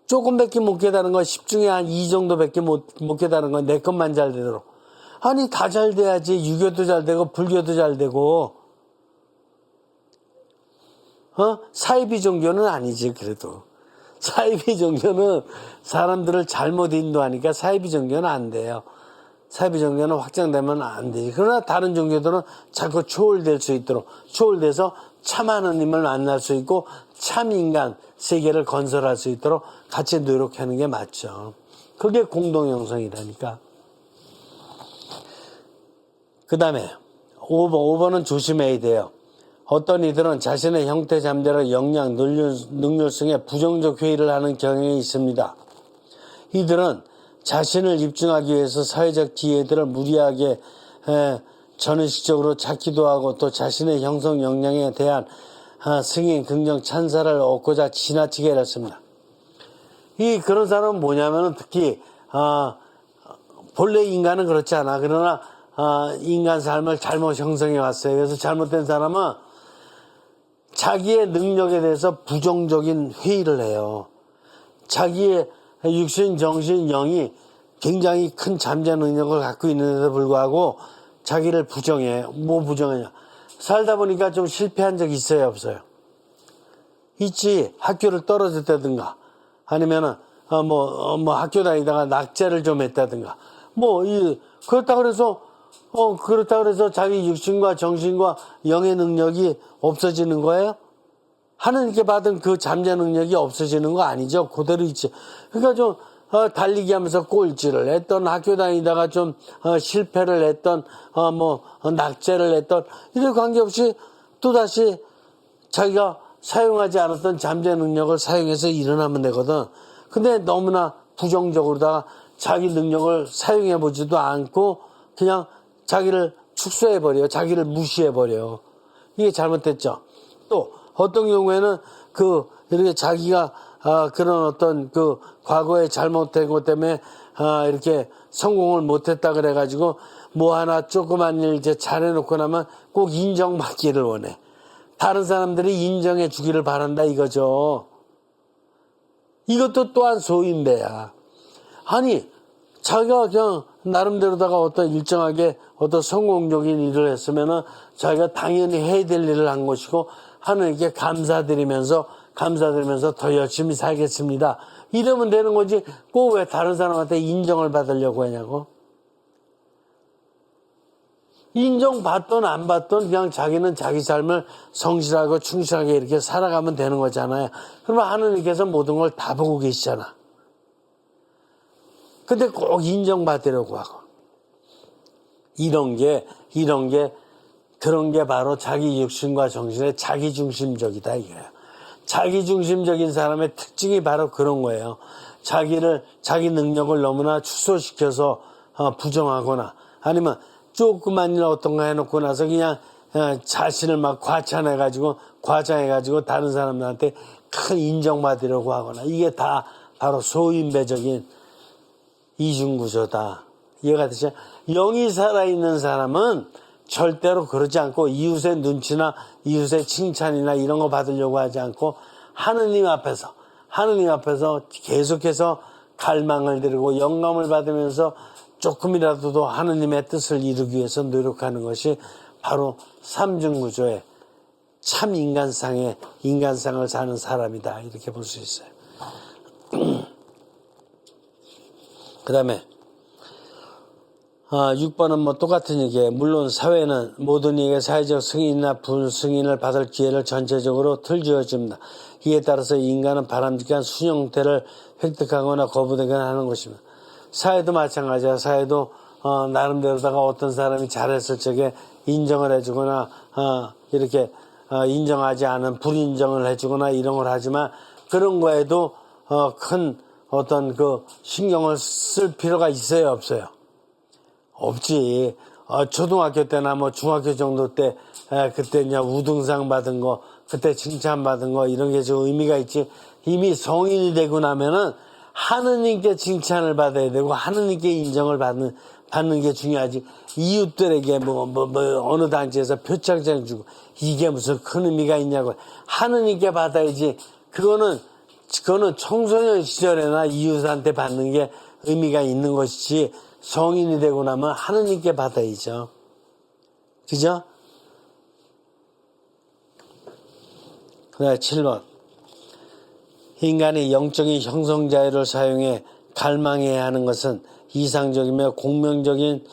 조금밖에 못 깨달은 거, 10중에 한 2 정도밖에 못 깨달은 거, 내 것만 잘 되도록. 아니, 다 잘 돼야지. 유교도 잘 되고, 불교도 잘 되고, 사이비 종교는 아니지, 그래도. 사이비 종교는 사람들을 잘못 인도하니까 사이비 종교는 안 돼요. 사이비 종교는 확장되면 안 되지. 그러나 다른 종교들은 자꾸 초월될 수 있도록, 초월돼서 참 하느님을 만날 수 있고, 참 인간 세계를 건설할 수 있도록 같이 노력하는 게 맞죠. 그게 공동형성이라니까. 그 다음에 5번은 조심해야 돼요. 어떤 이들은 자신의 형태 잠재력, 역량, 능률성에 부정적 회의를 하는 경향이 있습니다. 이들은 자신을 입증하기 위해서 사회적 기회들을 무리하게 전의식적으로 찾기도 하고, 또 자신의 형성 역량에 대한 승인, 긍정, 찬사를 얻고자 지나치게 했습니다. 그런 사람은 뭐냐면은 특히 본래 인간은 그렇지 않아. 그러나 인간 삶을 잘못 형성해 왔어요. 그래서 잘못된 사람은 자기의 능력에 대해서 부정적인 회의를 해요. 자기의 육신, 정신, 영이 굉장히 큰 잠재 능력을 갖고 있는데도 불구하고 자기를 부정해. 뭐 부정하냐. 살다 보니까 좀 실패한 적이 있어요, 없어요? 있지. 학교를 떨어졌다든가 아니면은 학교 다니다가 낙제를 좀 했다든가 그렇다 그래서 자기 육신과 정신과 영의 능력이 없어지는 거예요? 하나님께 받은 그 잠재 능력이 없어지는 거 아니죠. 그대로 있지. 그러니까 좀 달리기 하면서 꼴찌를 했던, 학교 다니다가 좀 실패를 했던, 낙제를 했던, 이런 관계없이 또다시 자기가 사용하지 않았던 잠재 능력을 사용해서 일어나면 되거든. 근데 너무나 부정적으로다가 자기 능력을 사용해 보지도 않고 그냥 자기를 축소해버려요. 자기를 무시해버려요. 이게 잘못됐죠. 또 어떤 경우에는 이렇게 자기가 그런 어떤 과거에 잘못된 것 때문에 이렇게 성공을 못했다 그래가지고 뭐 하나 조그만 일 이제 잘해놓고 나면 꼭 인정받기를 원해. 다른 사람들이 인정해 주기를 바란다 이거죠. 이것도 또한 소인배야. 아니 자기가 그냥 나름대로다가 어떤 일정하게 어떤 성공적인 일을 했으면은 자기가 당연히 해야 될 일을 한 것이고 하나님께 감사드리면서 더 열심히 살겠습니다. 이러면 되는 거지. 꼭 왜 다른 사람한테 인정을 받으려고 하냐고. 인정받든 안 받든 그냥 자기는 자기 삶을 성실하고 충실하게 이렇게 살아가면 되는 거잖아요. 그러면 하나님께서 모든 걸 다 보고 계시잖아. 근데 꼭 인정받으려고 하고. 그런 게 바로 자기 육신과 정신의 자기중심적이다 이거예요. 자기중심적인 사람의 특징이 바로 그런 거예요. 자기 능력을 너무나 축소시켜서 부정하거나 아니면 조그만 일 어떤 거 해놓고 나서 그냥 자신을 막 과장해가지고 다른 사람들한테 큰 인정받으려고 하거나 이게 다 바로 소인배적인 이중구조다. 이해가 되죠? 영이 살아있는 사람은 절대로 그러지 않고 이웃의 눈치나 이웃의 칭찬이나 이런 거 받으려고 하지 않고 하느님 앞에서 계속해서 갈망을 드리고 영감을 받으면서 조금이라도 하느님의 뜻을 이루기 위해서 노력하는 것이 바로 삼중구조의 참 인간상을 사는 사람이다. 이렇게 볼 수 있어요. 그 다음에 6번은 똑같은 얘기예요. 물론 사회는 모든 이에게 사회적 승인이나 불승인을 받을 기회를 전체적으로 틀주어집니다. 이에 따라서 인간은 바람직한 수용태를 획득하거나 거부되거나 하는 것입니다. 사회도 마찬가지야. 사회도 나름대로다가 어떤 사람이 잘했을 적에 인정을 해주거나 이렇게 인정하지 않은 불인정을 해주거나 이런 걸 하지만 그런 거에도 큰 어떤 신경을 쓸 필요가 있어요, 없어요? 없지. 초등학교 때나 중학교 정도 때 그때 이제 우등상 받은 거, 그때 칭찬 받은 거 이런 게 좀 의미가 있지. 이미 성인이 되고 나면은 하느님께 칭찬을 받아야 되고 하느님께 인정을 받는 게 중요하지. 이웃들에게 어느 단체에서 표창장 주고 이게 무슨 큰 의미가 있냐고. 하느님께 받아야지. 그거는 청소년 시절에나 이웃한테 받는 게 의미가 있는 것이지. 성인이 되고 나면 하느님께 받아야죠. 그죠? 그 다음에 7번. 인간이 영적인 형성 자유를 사용해 갈망해야 하는 것은 이상적이며 공명적인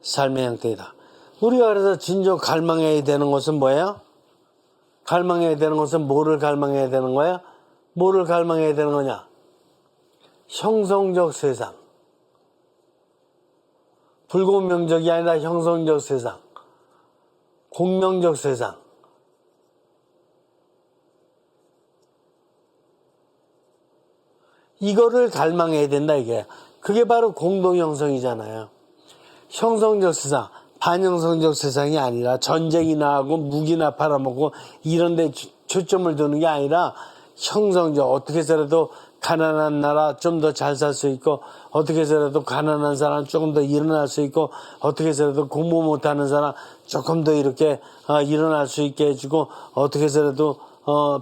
삶의 형태이다. 우리가 그래서 진정 갈망해야 되는 것은 뭐예요? 갈망해야 되는 것은 뭐를 갈망해야 되는 거예요? 뭐를 갈망해야 되는 거냐? 형성적 세상. 불공명적이 아니라 형성적 세상. 공명적 세상. 이거를 갈망해야 된다 이게. 그게 바로 공동형성이잖아요. 형성적 세상, 반형성적 세상이 아니라 전쟁이나 하고 무기나 팔아먹고 이런 데 초점을 두는 게 아니라 형성적, 어떻게 해서라도 가난한 나라 좀 더 잘 살 수 있고, 어떻게 해서라도 가난한 사람 조금 더 일어날 수 있고, 어떻게 해서라도 공부 못하는 사람 조금 더 이렇게 일어날 수 있게 해주고, 어떻게 해서라도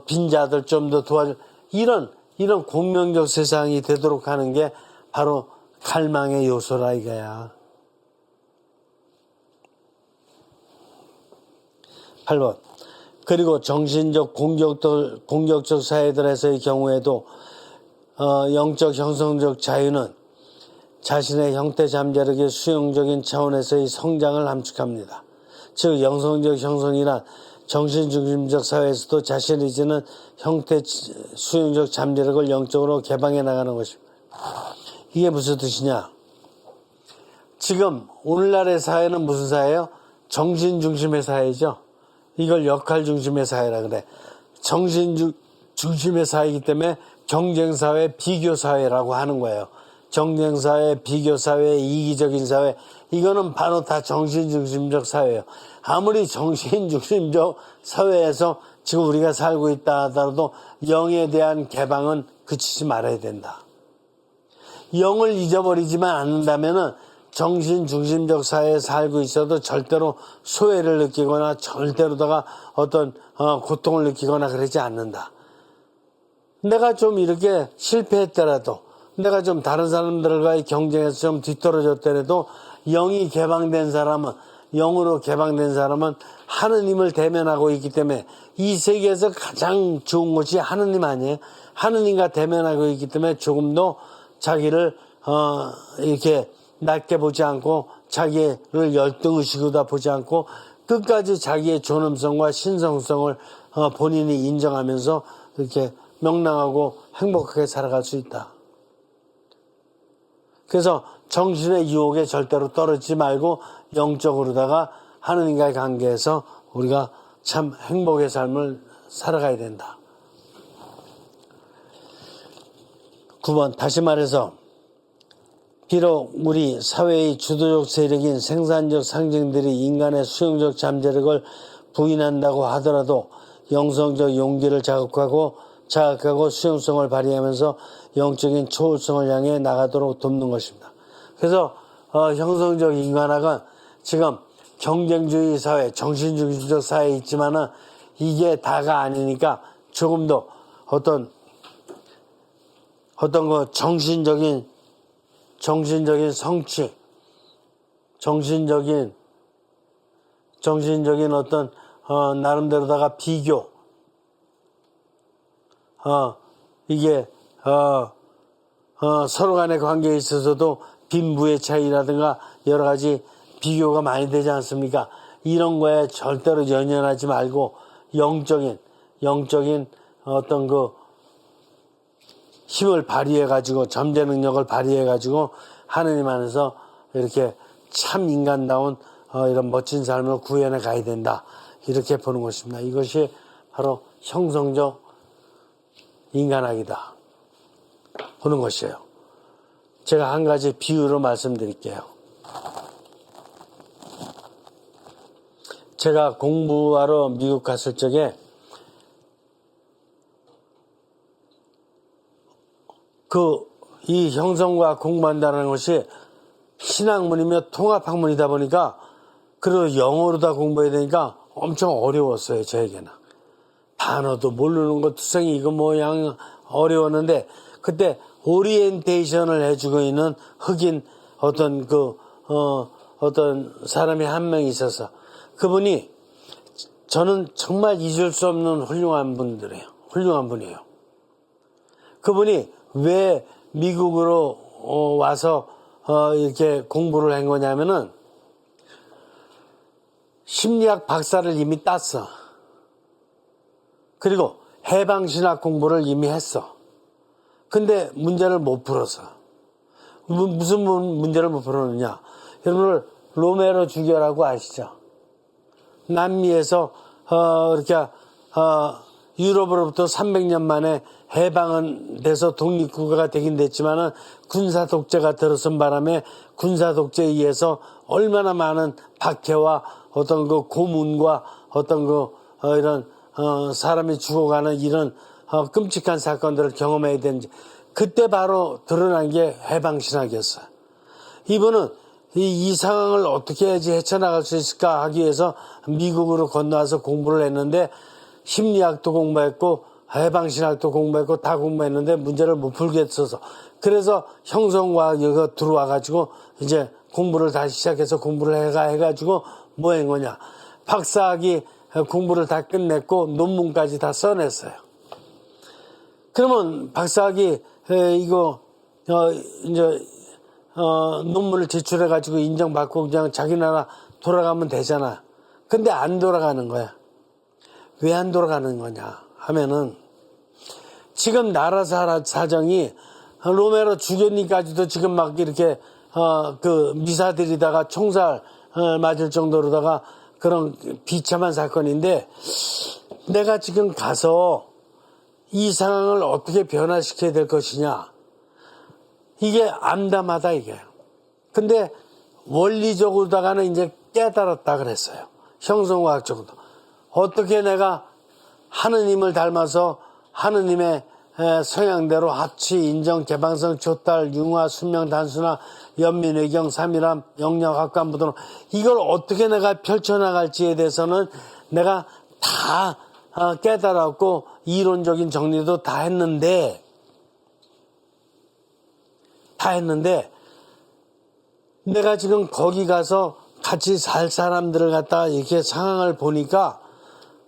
빈자들 좀 더 도와줘. 이런 공명적 세상이 되도록 하는 게 바로 갈망의 요소라 이거야. 8번. 그리고 정신적 공격적 사회들에서의 경우에도 영적 형성적 자유는 자신의 형태 잠재력의 수용적인 차원에서의 성장을 함축합니다. 즉 영성적 형성이란 정신중심적 사회에서도 자신이 지는 형태 수용적 잠재력을 영적으로 개방해 나가는 것입니다. 이게 무슨 뜻이냐? 지금 오늘날의 사회는 무슨 사회예요? 정신중심의 사회죠. 이걸 역할 중심의 사회라 그래. 중심의 사회이기 때문에 경쟁사회, 비교사회라고 하는 거예요. 경쟁사회, 비교사회, 이기적인 사회, 이거는 바로 다 정신중심적 사회예요. 아무리 정신중심적 사회에서 지금 우리가 살고 있다 하더라도 영에 대한 개방은 그치지 말아야 된다. 영을 잊어버리지만 않는다면은 정신중심적 사회에 살고 있어도 절대로 소외를 느끼거나 절대로다가 어떤 고통을 느끼거나 그러지 않는다. 내가 좀 이렇게 실패했더라도, 내가 좀 다른 사람들과의 경쟁에서 좀 뒤떨어졌더라도 영이 개방된 사람은, 영으로 개방된 사람은 하느님을 대면하고 있기 때문에 이 세계에서 가장 좋은 것이 하느님 아니에요? 하느님과 대면하고 있기 때문에 조금 더 자기를 이렇게 낮게 보지 않고 자기를 열등의식으로 보지 않고 끝까지 자기의 존엄성과 신성성을 본인이 인정하면서 이렇게 명랑하고 행복하게 살아갈 수 있다. 그래서 정신의 유혹에 절대로 떨어지지 말고 영적으로다가 하느님과의 관계에서 우리가 참 행복의 삶을 살아가야 된다. 9번 다시 말해서 비록 우리 사회의 주도적 세력인 생산적 상징들이 인간의 수용적 잠재력을 부인한다고 하더라도 영성적 용기를 자극하고 수용성을 발휘하면서 영적인 초월성을 향해 나가도록 돕는 것입니다. 그래서 형성적 인간학은 지금 경쟁주의 사회, 정신중심적 사회에 있지만은 이게 다가 아니니까 조금 더 어떤 그 정신적인 성취, 정신적인 어떤 나름대로다가 비교, 이게 서로 간의 관계에 있어서도 빈부의 차이라든가 여러 가지 비교가 많이 되지 않습니까? 이런 거에 절대로 연연하지 말고 영적인 어떤 그 힘을 발휘해가지고 잠재 능력을 발휘해가지고 하느님 안에서 이렇게 참 인간다운 이런 멋진 삶을 구현해 가야 된다. 이렇게 보는 것입니다. 이것이 바로 형성적 인간학이다. 보는 것이에요. 제가 한 가지 비유로 말씀드릴게요. 제가 공부하러 미국 갔을 적에 이 형성과 공부한다는 것이 신학문이며 통합학문이다 보니까 그리고 영어로 다 공부해야 되니까 엄청 어려웠어요. 저에게는. 단어도 모르는 거 투성이 이거 모양 어려웠는데 그때 오리엔테이션을 해주고 있는 흑인 어떤 사람이 한 명 있어서 그분이 저는 정말 잊을 수 없는 훌륭한 분이에요. 그분이 왜 미국으로 와서 이렇게 공부를 한 거냐면은 심리학 박사를 이미 땄어. 그리고 해방신학 공부를 이미 했어. 근데 문제를 못 풀었어. 무슨 문제를 못 풀었느냐. 여러분들 로메로 주교라고 아시죠? 남미에서 이렇게 유럽으로부터 300년 만에 해방은 돼서 독립국가가 되긴 됐지만은 군사 독재가 들어선 바람에 군사 독재에 의해서 얼마나 많은 박해와 어떤 그 고문과 어떤 이런 사람이 죽어가는 이런 끔찍한 사건들을 경험해야 되는지 그때 바로 드러난 게 해방신학이었어요. 이분은 이 상황을 어떻게 해야지 헤쳐나갈 수 있을까 하기 위해서 미국으로 건너와서 공부를 했는데 심리학도 공부했고 해방신학도 공부했고 다 공부했는데 문제를 못 풀겠어서 그래서 형성과학이 들어와가지고 이제 공부를 다시 시작해서 공부를 해가지고 뭐 한 거냐. 박사학위 공부를 다 끝냈고 논문까지 다 써냈어요. 그러면 박사학위 논문을 제출해가지고 인정받고 그냥 자기 나라 돌아가면 되잖아. 근데 안 돌아가는 거야. 왜 안 돌아가는 거냐 하면은 지금 나라 사정이 로메로 주교님까지도 지금 막 이렇게 미사들이다가 총살 맞을 정도로다가 그런 비참한 사건인데 내가 지금 가서 이 상황을 어떻게 변화시켜야 될 것이냐. 이게 암담하다 이게. 근데 원리적으로다가는 이제 깨달았다 그랬어요. 형성과학적으로. 어떻게 내가 하느님을 닮아서 하느님의 성향대로 합치, 인정, 개방성, 조달, 융화, 순명, 단순화, 연민, 외경, 삼일함, 영역, 학관부동 이걸 어떻게 내가 펼쳐나갈지에 대해서는 내가 다 깨달았고 이론적인 정리도 다 했는데 내가 지금 거기 가서 같이 살 사람들을 갖다가 이렇게 상황을 보니까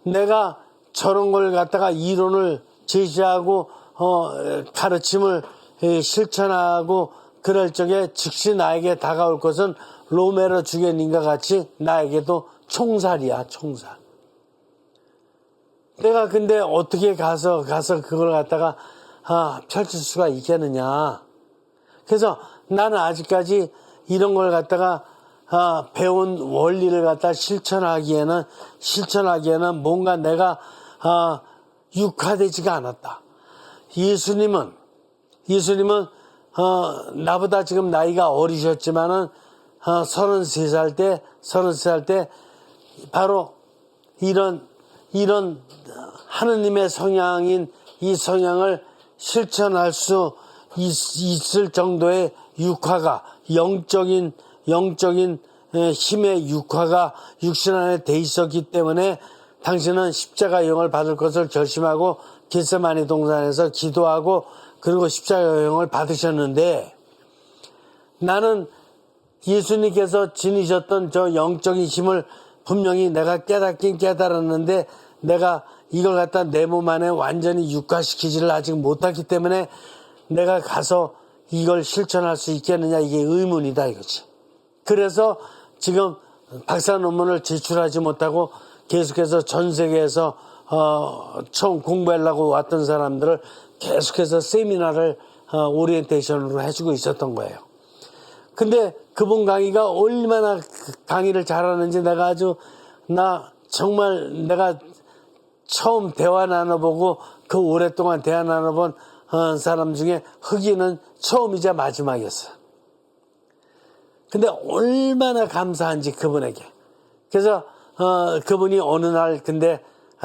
내가 저런 걸 갖다가 이론을 제시하고 가르침을 실천하고 그럴 적에 즉시 나에게 다가올 것은 로메로 주교님과 같이 나에게도 총살이야, 총살. 내가 근데 어떻게 가서 그걸 갖다가 펼칠 수가 있겠느냐. 그래서 나는 아직까지 이런 걸 갖다가 배운 원리를 갖다 실천하기에는 뭔가 내가 육화되지가 않았다. 예수님은 나보다 지금 나이가 어리셨지만은 33살 때 바로 이런 하느님의 성향인 이 성향을 실천할 수 있을 정도의 육화가 영적인 힘의 육화가 육신 안에 돼 있었기 때문에 당신은 십자가 영을 받을 것을 결심하고 겟세마네 동산에서 기도하고 그리고 십자가 영을 받으셨는데 나는 예수님께서 지니셨던 저 영적인 힘을 분명히 내가 깨닫긴 깨달았는데 내가 이걸 갖다 내 몸 안에 완전히 육화시키지를 아직 못했기 때문에 내가 가서 이걸 실천할 수 있겠느냐 이게 의문이다 이거지. 그래서 지금 박사 논문을 제출하지 못하고 계속해서 전 세계에서 처음 공부하려고 왔던 사람들을 계속해서 세미나를 오리엔테이션으로 해주고 있었던 거예요. 근데 그분 강의가 얼마나 강의를 잘하는지 내가 정말 내가 처음 대화 나눠보고 그 오랫동안 대화 나눠본 사람 중에 흑인은 처음이자 마지막이었어요. 근데 얼마나 감사한지 그분에게. 그래서 그분이 어느 날 근데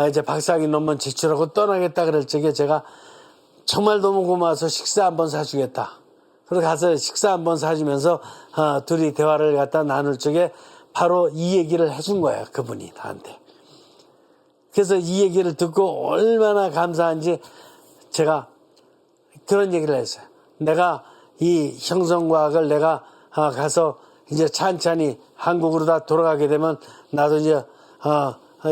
이제 박사학위 논문 제출하고 떠나겠다 그럴 적에 제가 정말 너무 고마워서 식사 한번 사주겠다. 그래서 가서 식사 한번 사주면서 둘이 대화를 갖다 나눌 적에 바로 이 얘기를 해준 거예요. 그분이 나한테. 그래서 이 얘기를 듣고 얼마나 감사한지 제가 그런 얘기를 했어요. 내가 이 형성과학을 내가 가서 이제 찬찬히 한국으로 다 돌아가게 되면 나도 이제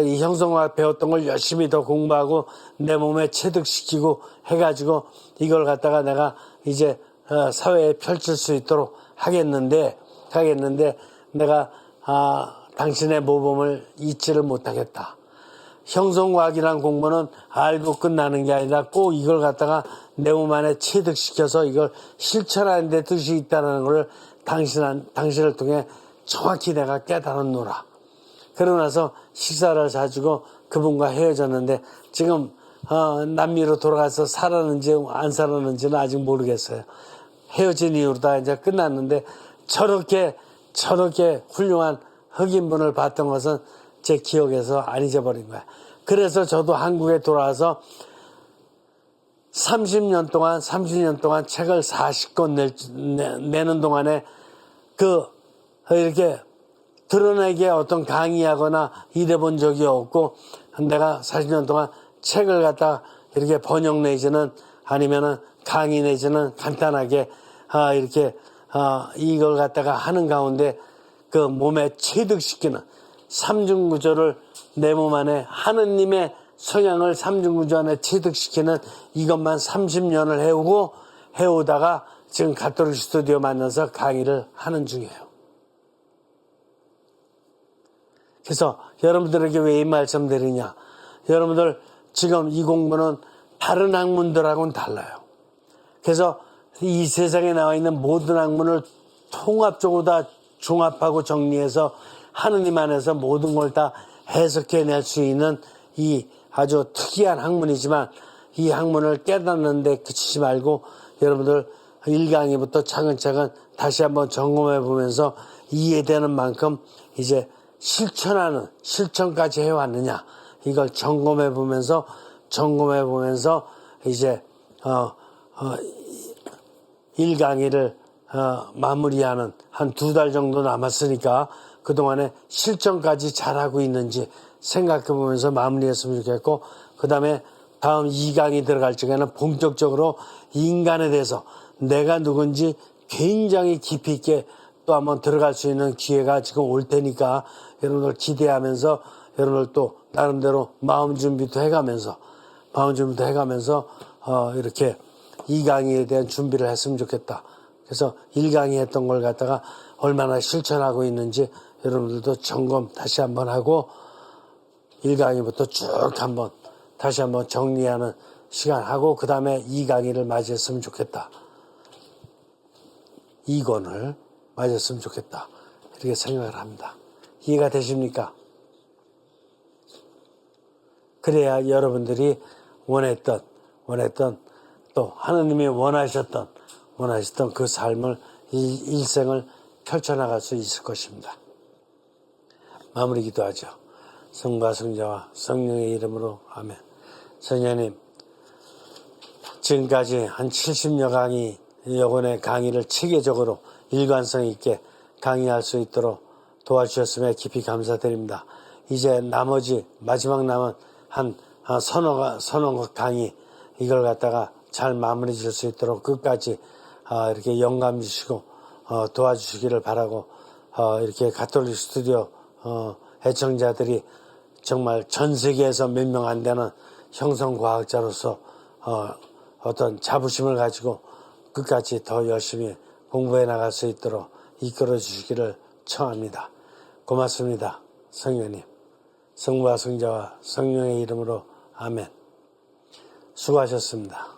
이 형성과학 배웠던 걸 열심히 더 공부하고 내 몸에 체득시키고 해가지고 이걸 갖다가 내가 이제 사회에 펼칠 수 있도록 하겠는데 내가 당신의 모범을 잊지를 못하겠다. 형성과학이라는 공부는 알고 끝나는 게 아니라 꼭 이걸 갖다가 내 몸 안에 체득시켜서 이걸 실천하는 데 뜻이 있다는 걸 당신을 통해 정확히 내가 깨달았노라. 그러고 나서 식사를 사주고 그분과 헤어졌는데 지금 남미로 돌아가서 살았는지 안 살았는지는 아직 모르겠어요. 헤어진 이후로 다 이제 끝났는데 저렇게 훌륭한 흑인분을 봤던 것은 제 기억에서 안 잊어버린 거야. 그래서 저도 한국에 돌아와서 30년 동안 책을 40권 내는 동안에 이렇게 드러내게 어떤 강의하거나 이래본 적이 없고, 내가 40년 동안 책을 갖다 이렇게 번역 내지는 아니면은 강의 내지는 간단하게 이렇게 이걸 갖다가 하는 가운데 그 몸에 체득시키는 삼중구조를 내 몸 안에 하느님의 성향을 삼중구조 안에 체득시키는 이것만 30년을 해오다가 지금 가톨릭 스튜디오 만나서 강의를 하는 중이에요. 그래서 여러분들에게 왜 이 말씀 드리냐? 여러분들 지금 이 공부는 다른 학문들하고는 달라요. 그래서 이 세상에 나와 있는 모든 학문을 통합적으로 다 종합하고 정리해서 하느님 안에서 모든 걸 다 해석해낼 수 있는 이 아주 특이한 학문이지만, 이 학문을 깨닫는 데 그치지 말고 여러분들 1강의부터 차근차근 다시 한번 점검해 보면서 이해되는 만큼 이제 실천까지 해왔느냐, 이걸 점검해 보면서 이제 1강의를 마무리하는 한 2달 정도 남았으니까 그동안에 실천까지 잘하고 있는지 생각해 보면서 마무리했으면 좋겠고, 그 다음에 다음 2강이 들어갈 적에는 본격적으로 인간에 대해서 내가 누군지 굉장히 깊이 있게 또 한번 들어갈 수 있는 기회가 지금 올 테니까 여러분들 기대하면서, 여러분들 또 나름대로 마음 준비도 해가면서 이렇게 2강의에 대한 준비를 했으면 좋겠다. 그래서 1강의 했던 걸 갖다가 얼마나 실천하고 있는지 여러분들도 점검 다시 한번 하고 1강의부터 쭉 한번 다시 한번 정리하는 시간 하고, 그 다음에 2강의를 맞이했으면 좋겠다. 2권을 맞이했으면 좋겠다. 이렇게 생각을 합니다. 이해가 되십니까? 그래야 여러분들이 원했던 또 하느님이 원하셨던 그 삶을, 일생을 펼쳐나갈 수 있을 것입니다. 마무리 기도하죠. 성부와 성자와 성령의 이름으로 아멘. 성령님, 지금까지 한 70여 강의 여건의 강의를 체계적으로 일관성 있게 강의할 수 있도록 도와주셨음에 깊이 감사드립니다. 이제 나머지 마지막 남은 한 서너 강의, 이걸 갖다가 잘 마무리 질 수 있도록 끝까지 이렇게 영감 주시고 도와주시기를 바라고, 이렇게 가톨릭 스튜디오 애청자들이 정말 전 세계에서 몇 명 안 되는 형성과학자로서 어떤 자부심을 가지고 끝까지 더 열심히 공부해 나갈 수 있도록 이끌어 주시기를 청합니다. 고맙습니다. 성령님, 성부와 성자와 성령의 이름으로 아멘. 수고하셨습니다.